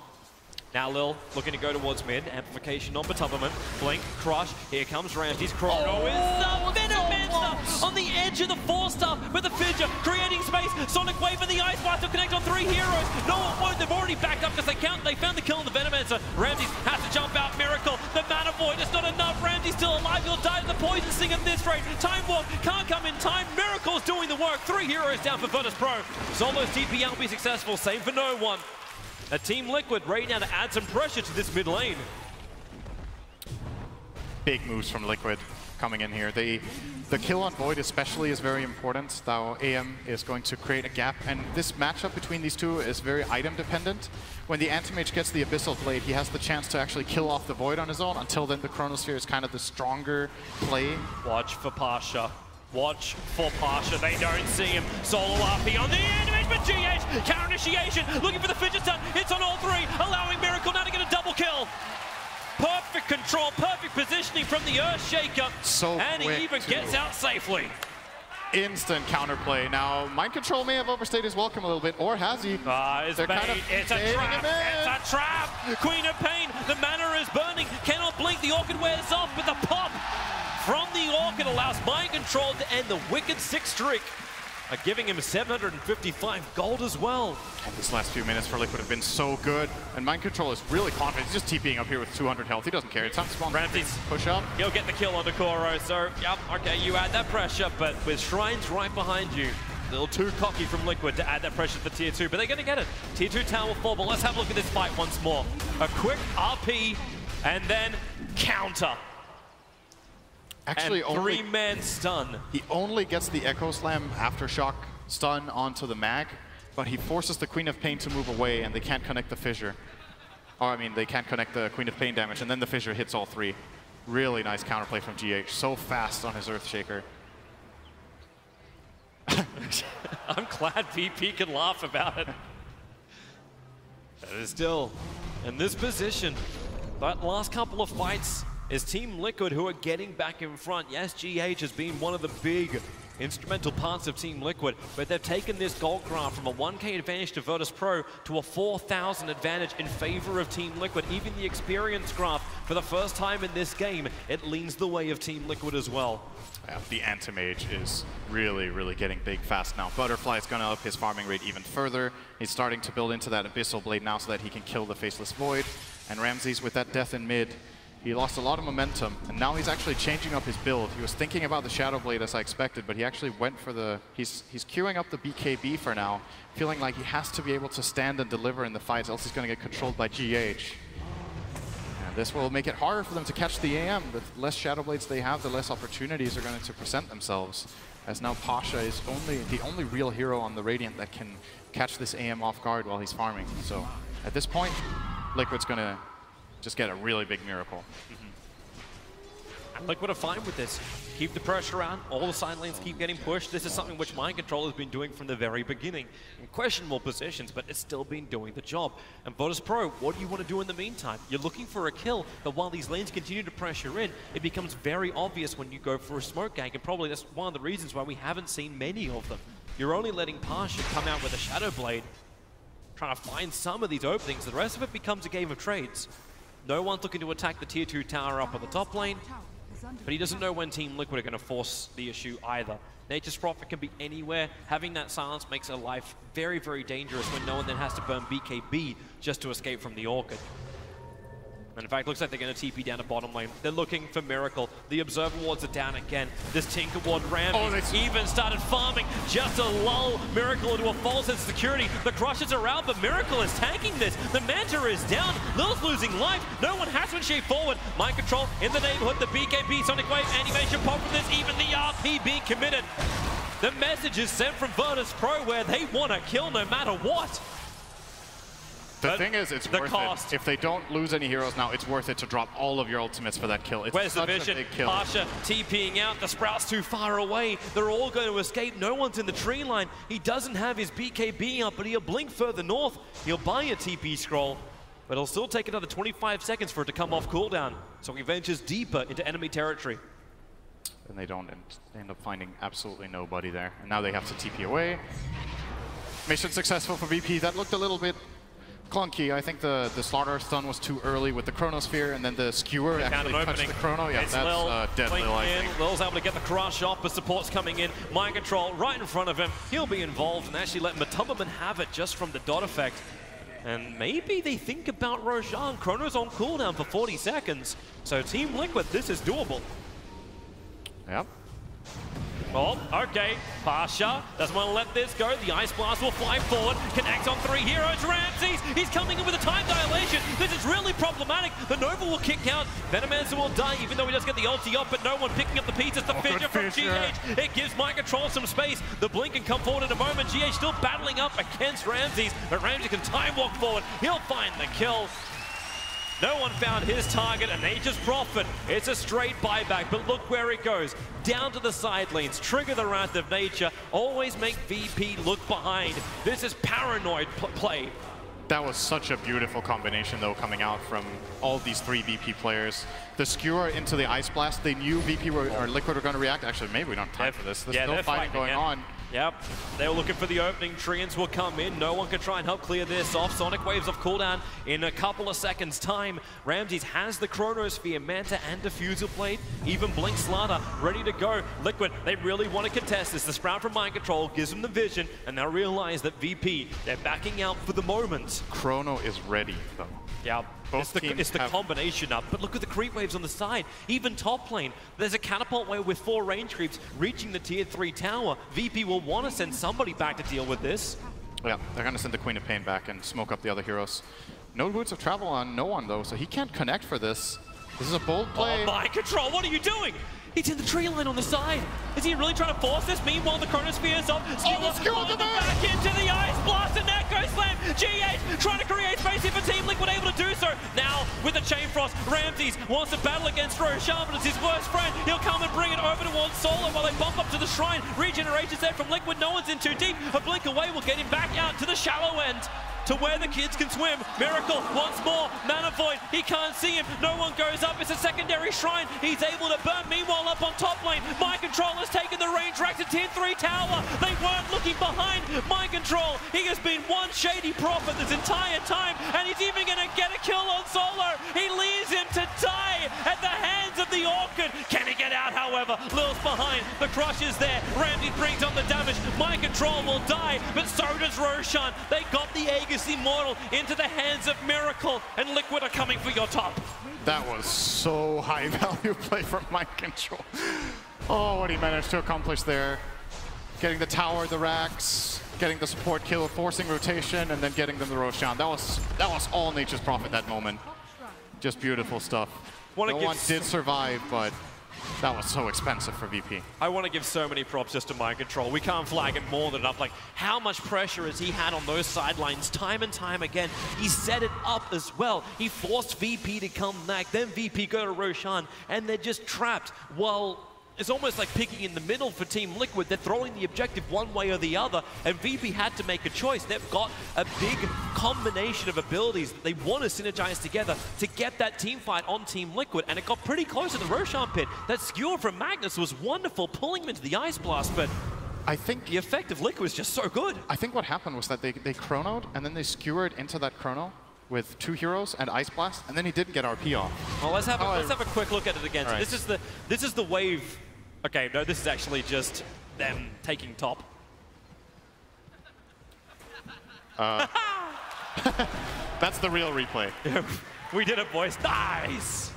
Now Lil looking to go towards mid. Amplification on Betubberman. Blink, crush. Here comes Ramses. Chrono is the Venomancer on the edge of the 4-star with the Fissure creating space. Sonic Wave and the Ice Blast will connect on 3 heroes. No one won't. They've already backed up because they found the kill on the Venomancer. Ramses has to jump out. Miracle. The Mana Void is not enough. Ramses still alive. He'll die to the Poison Sting at this rate. Time Warp can't come in time. Miracle's doing the work. 3 heroes down for Virtus.pro. Solo's TP out will be successful. Same for no one. A Team Liquid ready now to add some pressure to this mid lane. Big moves from Liquid coming in here. The kill on Void especially is very important. Now AM is going to create a gap, and this matchup between these two is very item dependent. When the Anti-Mage gets the Abyssal Blade, he has the chance to actually kill off the Void on his own. Until then, the Chronosphere is kind of the stronger play. Watch for Pasha. Watch for Pasha. They don't see him. Solo RP on the Anti-Mage, but GH counter initiation, looking for the Fidget Stun. Hits on all 3, allowing Miracle now to get a double kill. Perfect control, perfect positioning from the Earthshaker. And he even gets out safely. Instant counterplay. Now, Mind Control may have overstayed his welcome a little bit, or has he? It's a trap. It's a trap. Queen of Pain. The mana is burning. Cannot blink. The Orchid wears off, but the pop from the Orchid allows Mind Control to end the wicked 6 streak. Giving him 755 gold as well. And these last few minutes for Liquid have been so good. And Mind Control is really confident. He's just TPing up here with 200 health. He doesn't care. It's not small. Ramses push up. He'll get the kill on the Kuro. So, yep, okay, you add that pressure, but with Shrines right behind you. A little too cocky from Liquid to add that pressure to Tier 2, but they're going to get it. Tier 2 tower will fall, but let's have a look at this fight once more. A quick RP, and then counter. Actually, and 3-man stun. He only gets the Echo Slam Aftershock stun onto the mag, but he forces the Queen of Pain to move away, and they can't connect the Fissure. Or, I mean, they can't connect the Queen of Pain damage, and then the Fissure hits all 3. Really nice counterplay from GH. So fast on his Earthshaker. I'm glad VP can laugh about it. That is still in this position. That last couple of fights is Team Liquid who are getting back in front. Yes, GH has been one of the big instrumental parts of Team Liquid, but they've taken this gold graph from a 1K advantage to Virtus.pro to a 4,000 advantage in favor of Team Liquid. Even the experience graph, for the first time in this game, it leans the way of Team Liquid as well. Yeah, the Anti-Mage is really getting big fast now. Butterfly is going to up his farming rate even further. He's starting to build into that Abyssal Blade now so that he can kill the Faceless Void. And Ramses with that death in mid, he lost a lot of momentum, and now he's actually changing up his build. He was thinking about the Shadow Blade as I expected, but he actually went for the... He's queuing up the BKB for now, feeling like he has to be able to stand and deliver in the fights, else he's going to get controlled by GH. And this will make it harder for them to catch the AM. The less Shadow Blades they have, the less opportunities are going to present themselves. As now Pasha is the only real hero on the Radiant that can catch this AM off guard while he's farming. So at this point, Liquid's going to just get a really big miracle. And Liquid are fine with this. Keep the pressure on, all the side lanes keep getting pushed. This is something which Mind Control has been doing from the very beginning. In questionable positions, but it's still been doing the job. And Virtus.pro, what do you want to do in the meantime? You're looking for a kill, but while these lanes continue to pressure in, it becomes very obvious when you go for a smoke gank, and probably that's one of the reasons why we haven't seen many of them. You're only letting Pasha come out with a Shadow Blade, trying to find some of these openings. The rest of it becomes a game of trades. No one's looking to attack the tier 2 tower up on the top lane, but he doesn't know when Team Liquid are going to force the issue either. Nature's Prophet can be anywhere. Having that silence makes her life very dangerous when no one then has to burn BKB just to escape from the Orchid. And in fact, looks like they're going to TP down to bottom lane. They're looking for Miracle. The Observer Wards are down again. This Tinker Ward Ramses even started farming just to lull Miracle into a false sense of security. The Crushers are out, but Miracle is tanking this. The Manta is down. Lil's losing life. No one has to initiate forward. Mind Control in the neighborhood. The BKB Sonic Wave animation pop from this. Even the RP being committed. The message is sent from Virtus.pro where they want to kill no matter what. The thing is, it's worth it. If they don't lose any heroes now, it's worth it to drop all of your ultimates for that kill. It's Where's the such vision? a big kill. Pasha TPing out. The Sprout's too far away. They're all going to escape. No one's in the tree line. He doesn't have his BKB up, but he'll blink further north. He'll buy a TP scroll, but it'll still take another 25 seconds for it to come off cooldown. So he ventures deeper into enemy territory. And they don't end up finding absolutely nobody there. And now they have to TP away. Mission successful for VP. That looked a little bit clunky. I think the Slaughter stun was too early with the Chronosphere, and then the Skewer actually touched the Chrono. Yeah, it's that's dead Lil, I think. Lil's able to get the crush off, but support's coming in. Mind Control right in front of him. He'll be involved and actually let Matumbaman have it just from the dot effect. And maybe they think about Roshan. Chrono's on cooldown for 40 seconds. So Team Liquid, this is doable. Yep. Oh, okay. Pasha doesn't want to let this go. The Ice Blast will fly forward. Connects on 3 heroes. Ramses, he's coming in with a time dilation. This is really problematic. The Nova will kick out. Venomancer will die, even though he does get the ulti up, but no one picking up the pieces. The Fissure from GH. It gives Mind Control some space. The Blink can come forward in a moment. GH still battling up against Ramses, but Ramses can time walk forward. He'll find the kill. No one found his target, and Nature's Prophet. It's a straight buyback, but look where it goes. Down to the side lanes, trigger the Wrath of Nature, always make VP look behind. This is paranoid play. That was such a beautiful combination, though, coming out from all these 3 VP players. The Skewer into the Ice Blast, they knew VP or Liquid were going to react. Actually, maybe we don't have time for this. There's still fighting going on. Yep, they were looking for the opening. Treants will come in. No one can try and help clear this off. Sonic Waves off cooldown in a couple of seconds' time. Ramses has the Chronosphere, Manta, and Diffusal Blade. Even Blink Slaughter ready to go. Liquid, they really want to contest this. The Sprout from Mind Control gives them the vision, and they'll realize that VP, they're backing out for the moment. Chrono is ready, though. Yeah, it's the combination up. But look at the creep waves on the side. Even top lane, there's a catapult wave with 4 range creeps reaching the tier 3 tower. VP will want to send somebody back to deal with this. Yeah, they're going to send the Queen of Pain back and smoke up the other heroes. No Boots of Travel on no one, though, so he can't connect for this. This is a bold play. Oh, Mind Control, what are you doing? He's in the tree line on the side. Is he really trying to force this? Meanwhile, the Chronosphere is up. Back into the Ice Blast and Echo Slam. GH trying to create space here for Team Liquid, able to do so. Now with the Chain Frost, Ramses wants to battle against Roshan, but it's his worst friend. He'll come and bring it over towards Solo while they bump up to the shrine. Regeneration's there from Liquid, no one's in too deep. A blink away will get him back out to the shallow end, to where the kids can swim. Miracle once more, Mana Void, he can't see him, no one goes up, it's a secondary shrine, he's able to burn. Meanwhile up on top lane, Mind Control has taken the range racks to Tier 3 tower. They weren't looking behind Mind Control. He has been one shady prophet this entire time, and he's even gonna get a kill on Solo. He leaves him to die at the hands of the Orchid. Can he get out, however? Lil's behind, the crush is there, Ramsey brings on the damage, Mind Control will die, but so does Roshan. They got the Aegis Immortal into the hands of Miracle, and Liquid are coming for your top. That was so high value play from Mind Control. Oh, what he managed to accomplish there. Getting the tower, the racks, getting the support kill, forcing rotation, and then getting them the Roshan. That was all Nature's Prophet that moment. Just beautiful stuff. No one did survive, but that was so expensive for VP. I want to give so many props just to Mind Control. We can't flag it more than enough. Like, how much pressure has he had on those sidelines time and time again? He set it up as well. He forced VP to come back, then VP go to Roshan, and they're just trapped. Well, it's almost like picking in the middle for Team Liquid. They're throwing the objective one way or the other, and VP had to make a choice. They've got a big combination of abilities that they want to synergize together to get that team fight on Team Liquid, and it got pretty close to the Roshan pit. That skewer from Magnus was wonderful, pulling him into the Ice Blast, but I think the effect of Liquid is just so good. I think what happened was that they chronoed, and then they skewered into that chrono with 2 heroes and Ice Blast, and then he didn't get RP off. Well, let's have a quick look at it again. Right. So this is the wave. Okay, no, this is actually just them taking top. That's the real replay. We did it, boys. Nice.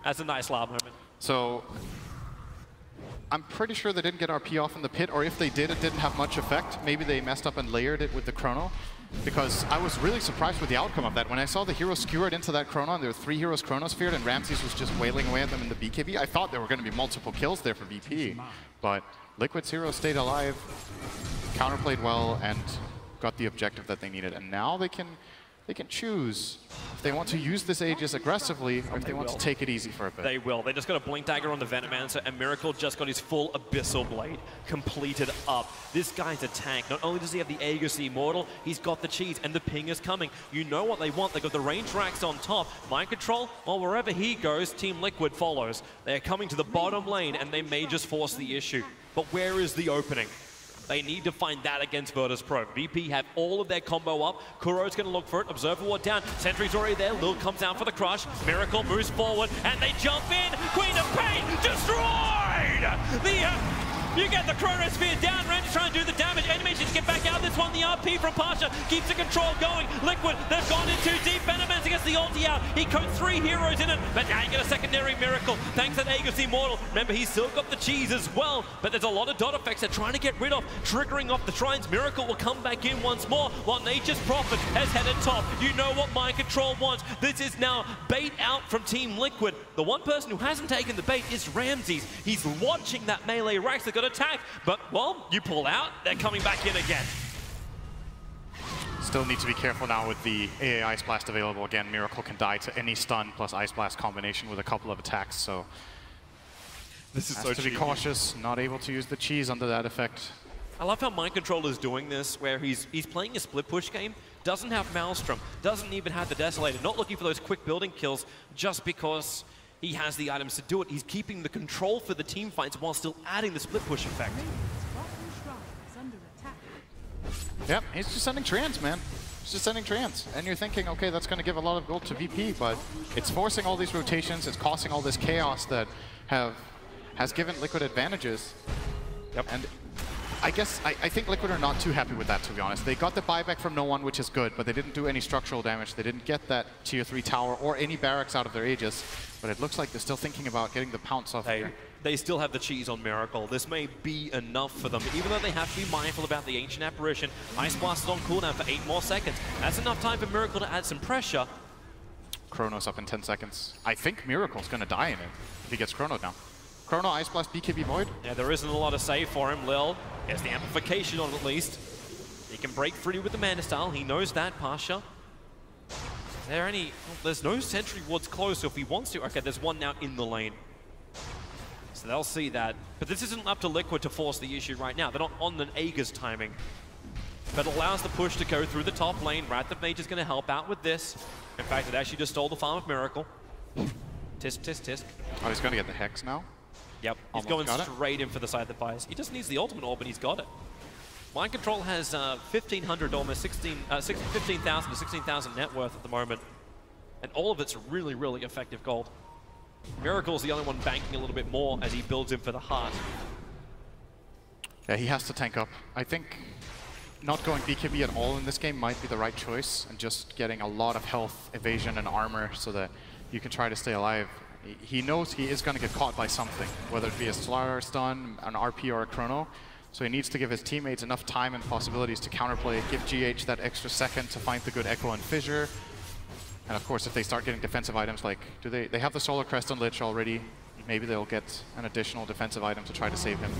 That's a nice loud moment. So I'm pretty sure they didn't get RP off in the pit, or if they did, it didn't have much effect. Maybe they messed up and layered it with the chrono, because I was really surprised with the outcome of that. When I saw the heroes skewered into that chrono, and there were 3 heroes chronosphered, and Ramses was just wailing away at them in the BKB, I thought there were going to be multiple kills there for VP. But Liquid's hero stayed alive, counterplayed well, and got the objective that they needed. And now they can choose if they want to use this Aegis aggressively or if they want to take it easy for a bit. They will. They just got a Blink Dagger on the Venomancer, and Miracle just got his full Abyssal Blade completed up. This guy's a tank. Not only does he have the Aegis Immortal, he's got the cheese, and the ping is coming. You know what they want. They got the range racks on top. Mind Control, well, wherever he goes, Team Liquid follows. They're coming to the bottom lane, and they may just force the issue. But where is the opening? They need to find that against Virtus.pro. VP have all of their combo up. Kuro's going to look for it. Observer Ward down. Sentry's already there. Lil comes down for the crush. Miracle moves forward, and they jump in. Queen of Pain destroyed! You get the Chronosphere down. Ramsey trying to do the damage. Animations get back out. This one, the RP from Pasha keeps the control going. Liquid, they've gone in too deep. Venomance gets the ulti out. He coats 3 heroes in it, but now you get a secondary Miracle. Thanks to Aegis Immortal. Remember, he's still got the cheese as well, but there's a lot of dot effects they're trying to get rid of, triggering off the shrines. Miracle will come back in once more, while Nature's Prophet has headed top. You know what Mind Control wants. This is now bait out from Team Liquid. The one person who hasn't taken the bait is Ramses. He's watching that melee racks that got attacked, but, well, you pull out, they're coming back in again. Still need to be careful now with the AA Ice Blast available. Again, Miracle can die to any stun plus Ice Blast combination with a couple of attacks, so this is has so to be cautious, not able to use the cheese under that effect. I love how Mind Control is doing this, where he's playing a split push game, doesn't have Maelstrom, doesn't even have the Desolator, not looking for those quick building kills just because he has the items to do it. He's keeping the control for the team fights while still adding the split push effect. Yep, he's just sending trans, man. He's just sending trans. And you're thinking, okay, that's going to give a lot of gold to VP, but it's forcing all these rotations, it's causing all this chaos that has given Liquid advantages. Yep. And I guess, I think Liquid are not too happy with that, to be honest. They got the buyback from no one, which is good, but they didn't do any structural damage. They didn't get that tier 3 tower or any barracks out of their Aegis, but it looks like they're still thinking about getting the pounce off here. They still have the cheese on Miracle. This may be enough for them, even though they have to be mindful about the Ancient Apparition. Ice Blast is on cooldown for 8 more seconds. That's enough time for Miracle to add some pressure. Chrono's up in 10 seconds. I think Miracle's going to die in it if he gets Chrono now. Chrono, Ice Blast, BKB Void. Yeah, there isn't a lot of save for him. Lil gets the amplification on at least. He can break free with the Mana Style. He knows that, Pasha. there any... There's no sentry wards close, so if he wants to... Okay, there's one now in the lane. So they'll see that. But this isn't up to Liquid to force the issue right now. They're not on an Aegis timing. But it allows the push to go through the top lane. Wrath of Mage is going to help out with this. In fact, it actually just stole the farm of Miracle. Tisk, tisk, tisk. Oh, he's going to get the Hex now? Yep, he's going straight in for the Scythe of Fires. He just needs the ultimate orb, and he's got it. Mind Control has 1,500, almost 15,000 to 16,000 net worth at the moment. And all of it's really, really effective gold. Miracle's the only one banking a little bit more as he builds in for the heart. Yeah, he has to tank up. I think not going BKB at all in this game might be the right choice, and just getting a lot of health, evasion, and armor so that you can try to stay alive. He knows he is going to get caught by something, whether it be a Solar Stun, an RP, or a Chrono. So he needs to give his teammates enough time and possibilities to counterplay, give GH that extra second to find the good Echo and Fissure. And of course, if they start getting defensive items like, they have the Solar Crest on Lich already, maybe they'll get an additional defensive item to try to save him.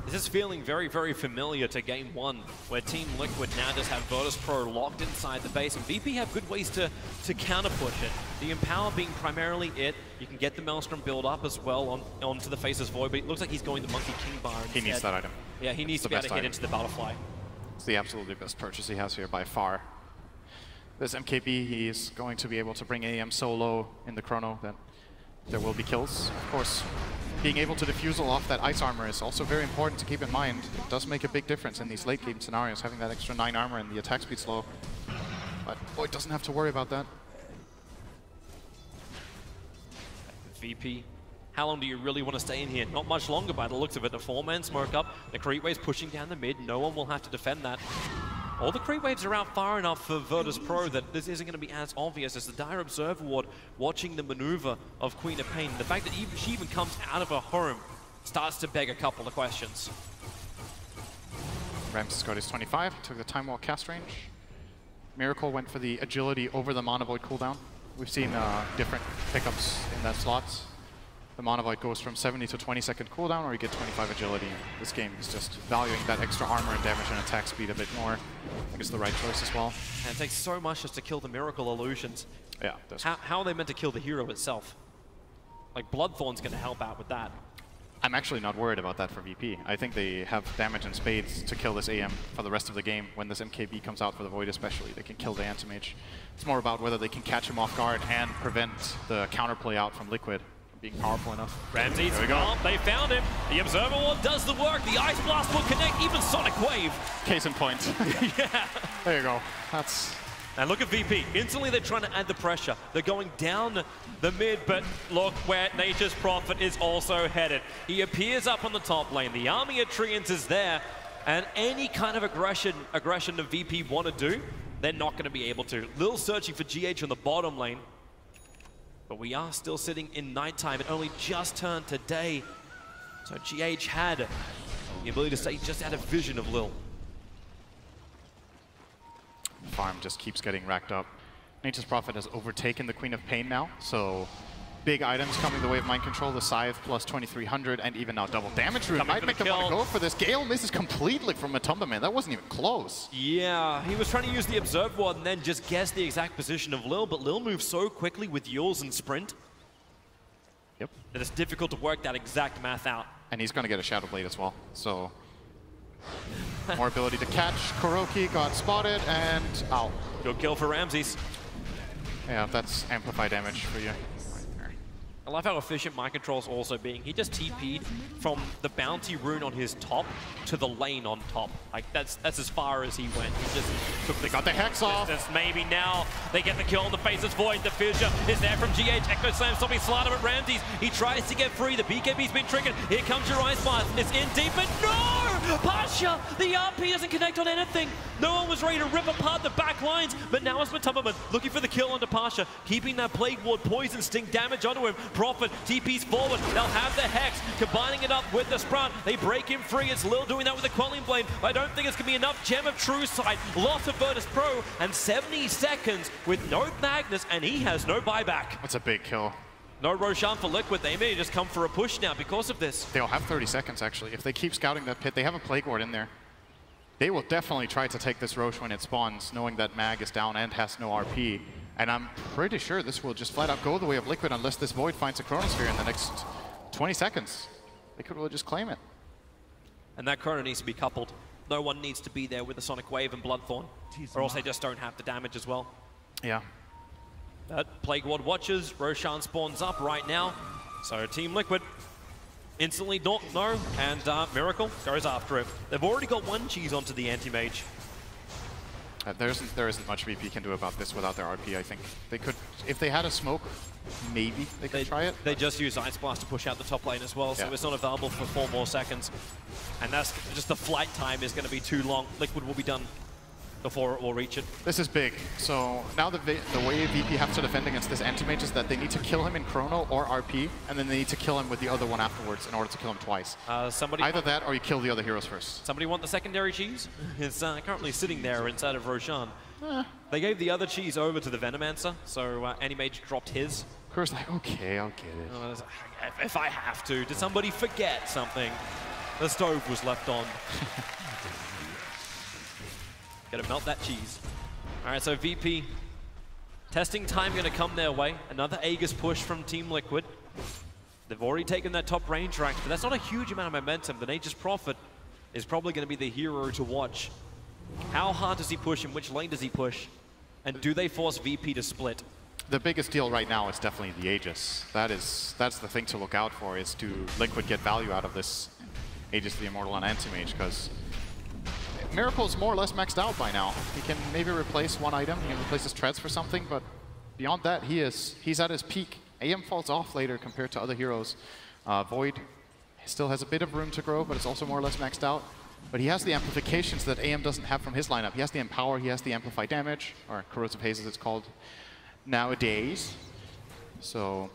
This is feeling very, very familiar to Game 1, where Team Liquid now just have Virtus.pro locked inside the base, and VP have good ways to counter-push it. The Empower being primarily it. You can get the Maelstrom build up as well onto the Faceless Void, but it looks like he's going the Monkey King bar instead. He needs that item. Yeah, he needs to be able to hit into the Butterfly. It's the absolutely best purchase he has here by far. This MKB, he is going to be able to bring AM so low in the Chrono that there will be kills. Of course, being able to defusal off that ice armor is also very important to keep in mind. It does make a big difference in these late game scenarios, having that extra 9 armor and the attack speed slow. But Void doesn't have to worry about that. VP, how long do you really want to stay in here? Not much longer by the looks of it. The 4-man smoke up, the creep wave's pushing down the mid, no one will have to defend that. All the creep waves are out far enough for Virtus.pro that this isn't going to be as obvious as the Dire Observer Ward watching the maneuver of Queen of Pain. The fact that she even comes out of her home starts to beg a couple of questions. Ramses got his 25, took the Time Walk cast range. Miracle went for the agility over the Mana Void cooldown. We've seen different pickups in that slot. The Mana Void goes from 70 to 20-second cooldown, or you get 25 agility. This game is just valuing that extra armor and damage and attack speed a bit more. I think it's the right choice as well. And it takes so much just to kill the Miracle illusions. Yeah. How are they meant to kill the hero itself? Like, Bloodthorn's going to help out with that. I'm actually not worried about that for VP. I think they have damage in spades to kill this AM for the rest of the game. When this MKB comes out for the Void especially, they can kill the Anti-Mage. It's more about whether they can catch him off guard and prevent the counterplay out from Liquid being powerful enough. Ramses, they found him. The Observer Ward does the work. The Ice Blast will connect, even Sonic Wave. Case in point. Yeah. There you go. That's... And look at VP. Instantly they're trying to add the pressure. They're going down the mid, but look where Nature's Prophet is also headed. He appears up on the top lane. The army of Treants is there, and any kind of aggression the VP want to do, they're not going to be able to. Lil searching for GH on the bottom lane. But we are still sitting in nighttime. It only just turned to day. So GH had the ability to stay just out of vision of Lil. Farm just keeps getting racked up. Nature's Prophet has overtaken the Queen of Pain now, so big items coming the way of Mind Control, the Scythe plus 2300, and even now double damage rune might make them want to go for this. Gale misses completely from Matumba, man. That wasn't even close. Yeah, he was trying to use the Observe Ward and then just guess the exact position of Lil, but Lil moves so quickly with Yules and Sprint that it's difficult to work that exact math out. And he's going to get a Shadow Blade as well, so more ability to catch. Kuroki got spotted, and ow. Good kill for Ramses. Yeah, that's amplify damage for you. I love how efficient Mind Control's also being. He just TP'd from the bounty rune on his top to the lane on top. Like, that's as far as he went. He just took the... They got the Hex off. Maybe now they get the kill on the Faceless Void. The Fissure is there from GH. Echo Slam stopping Slaughter at Ramses. He tries to get free. The BKB's been triggered. Here comes your Ice Blast. It's in deep, but no! Pasha! The RP doesn't connect on anything. No one was ready to rip apart the back lines, but now it's Matumba looking for the kill onto Pasha, keeping that Plague Ward poison sting damage onto him. Prophet TP's forward. They'll have the Hex, combining it up with the Sprint. They break him free. It's Lil doing that with the Quelling Blade. I don't think it's going to be enough. Gem of True Sight, loss of Virtus.pro, and 70 seconds with no Magnus, and he has no buyback. That's a big kill. No Roshan for Liquid. They may just come for a push now because of this. They'll have 30 seconds, actually. If they keep scouting that pit, they have a Plague Ward in there. They will definitely try to take this Rosh when it spawns, knowing that Mag is down and has no RP. And I'm pretty sure this will just flat out go the way of Liquid unless this Void finds a Chronosphere in the next 20 seconds. Liquid will just claim it. And that Chrono needs to be coupled. No one needs to be there with the Sonic Wave and Bloodthorn, or else they just don't have the damage as well. Yeah. Plague Ward watches, Roshan spawns up right now. So Team Liquid instantly don't know, and Miracle goes after it. They've already got one cheese onto the Anti-Mage. There isn't much VP can do about this without their RP, I think. They could, if they had a smoke, maybe they could try it. They just use Ice Blast to push out the top lane as well, so it's not available for 4 more seconds. And that's just the flight time is going to be too long. Liquid will be done before it will reach it. This is big. So now the way VP have to defend against this Anti-Mage is that they need to kill him in Chrono or RP, and then they need to kill him with the other one afterwards in order to kill him twice. Either that or you kill the other heroes first. Somebody want the secondary cheese? It's currently sitting there inside of Roshan. They gave the other cheese over to the Venomancer, so Anti-Mage dropped his. Of course, like, okay, I'll get it. If I have to. Did somebody forget something? The stove was left on. Gotta melt that cheese. All right, so VP, testing time gonna come their way. Another Aegis push from Team Liquid. They've already taken that top range rank, but that's not a huge amount of momentum. The Nature's Prophet is probably gonna be the hero to watch. How hard does he push and which lane does he push? And do they force VP to split? The biggest deal right now is definitely the Aegis. That's the thing to look out for, is do Liquid get value out of this Aegis the Immortal on Anti-Mage, because Miracle's more or less maxed out by now. He can maybe replace one item, he can replace his treads for something, but beyond that, he's at his peak. AM falls off later compared to other heroes. Void still has a bit of room to grow, but it's also more or less maxed out. But he has the amplifications that AM doesn't have from his lineup. He has the Empower, he has the Amplify Damage, or Corrosive Haze as it's called nowadays. So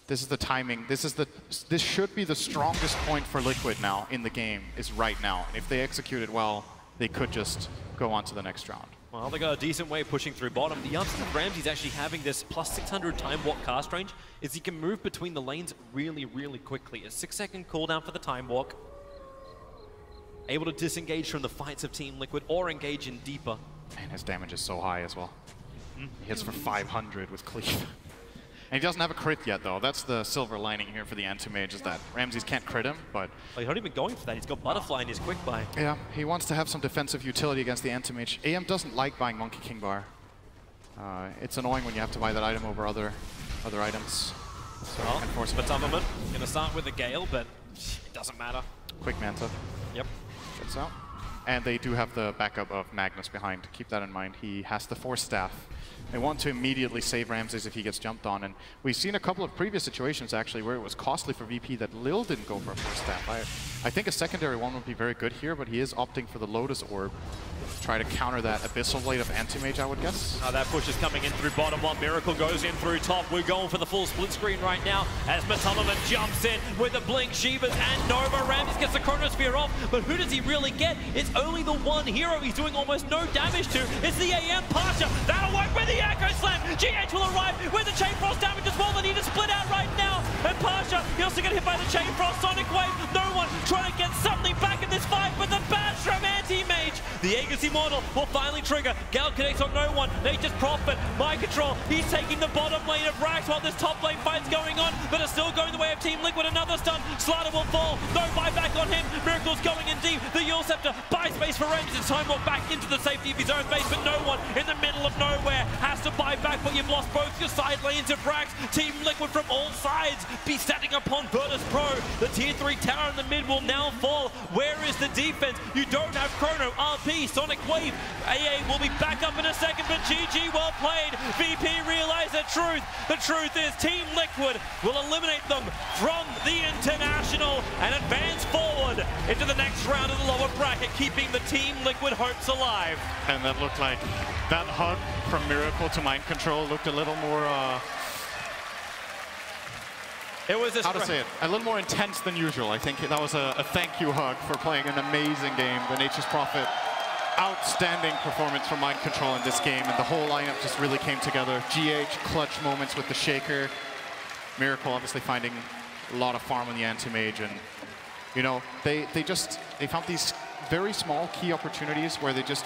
this is the timing. This should be the strongest point for Liquid now in the game, is right now. And if they execute it well, they could just go on to the next round. Well, they got a decent way of pushing through bottom. The upside of Ramsey's actually having this plus 600 time walk cast range is he can move between the lanes really, really quickly. A 6-second cooldown for the time walk. Able to disengage from the fights of Team Liquid or engage in deeper. And his damage is so high as well. He hits for 500 with Cleave. And he doesn't have a crit yet, though. That's the silver lining here for the Anti-Mage, is that Ramses can't crit him, but... Well, he's not even going for that. He's got Butterfly in his quick buy. Yeah, he wants to have some defensive utility against the Anti-Mage. AM doesn't like buying Monkey King Bar. It's annoying when you have to buy that item over other items. So, Batummerman going to start with a Gale, but it doesn't matter. Quick Manta. Yep. Gets out. And they do have the backup of Magnus behind. Keep that in mind. He has the Force Staff. They want to immediately save Ramses if he gets jumped on. And we've seen a couple of previous situations, actually, where it was costly for VP that Lil didn't go for a Force Staff. I think a secondary one would be very good here, but he is opting for the Lotus Orb. Try to counter that Abyssal Blade of Anti-Mage, I would guess. That push is coming in through bottom while Miracle goes in through top. We're going for the full split screen right now as Matummerman jumps in with the Blink Shivas and Nova. Ramses gets the Chronosphere off, but who does he really get? It's only the one hero he's doing almost no damage to. It's the AM Pasha. That'll work with the Echo Slam. GH will arrive with the Chain Frost damage as well. They need to split out right now. And Pasha, he also get hit by the Chain Frost Sonic Wave. No one trying to get something back in this fight, but the bash from Anti-Mage. The Aegis Immortal will finally trigger. Gal connects on no one. Nature's Prophet, Mind Control. He's taking the bottom lane of Rax while this top lane fight's going on, but it's still going the way of Team Liquid. Another stun. Slaughter will fall. No buyback on him. Miracle's going in deep. The Yule Scepter buys space for Ramses. Time walk back into the safety of his own base, but no one in the middle of nowhere has to buy back, but you've lost both your side lanes of Rax. Team Liquid from all sides be standing upon Virtus.pro. The tier 3 tower in the mid will now fall. Where is the defense? You don't have Chrono, RP, Sonic Wave. AA will be back up in a second, but GG, well played. VP realized the truth. The truth is Team Liquid will eliminate them from the International and advance forward into the next round of the lower bracket, keeping the Team Liquid hopes alive. And that looked like that hug from Miracle to Mind Control looked a little more, it was how to say it? A little more intense than usual. I think that was a thank you hug for playing an amazing game. The Nature's Prophet, outstanding performance from Mind Control in this game, and the whole lineup just really came together. GH clutch moments with the Shaker. Miracle obviously finding a lot of farm on the Anti-Mage, and you know, they found these very small key opportunities where they just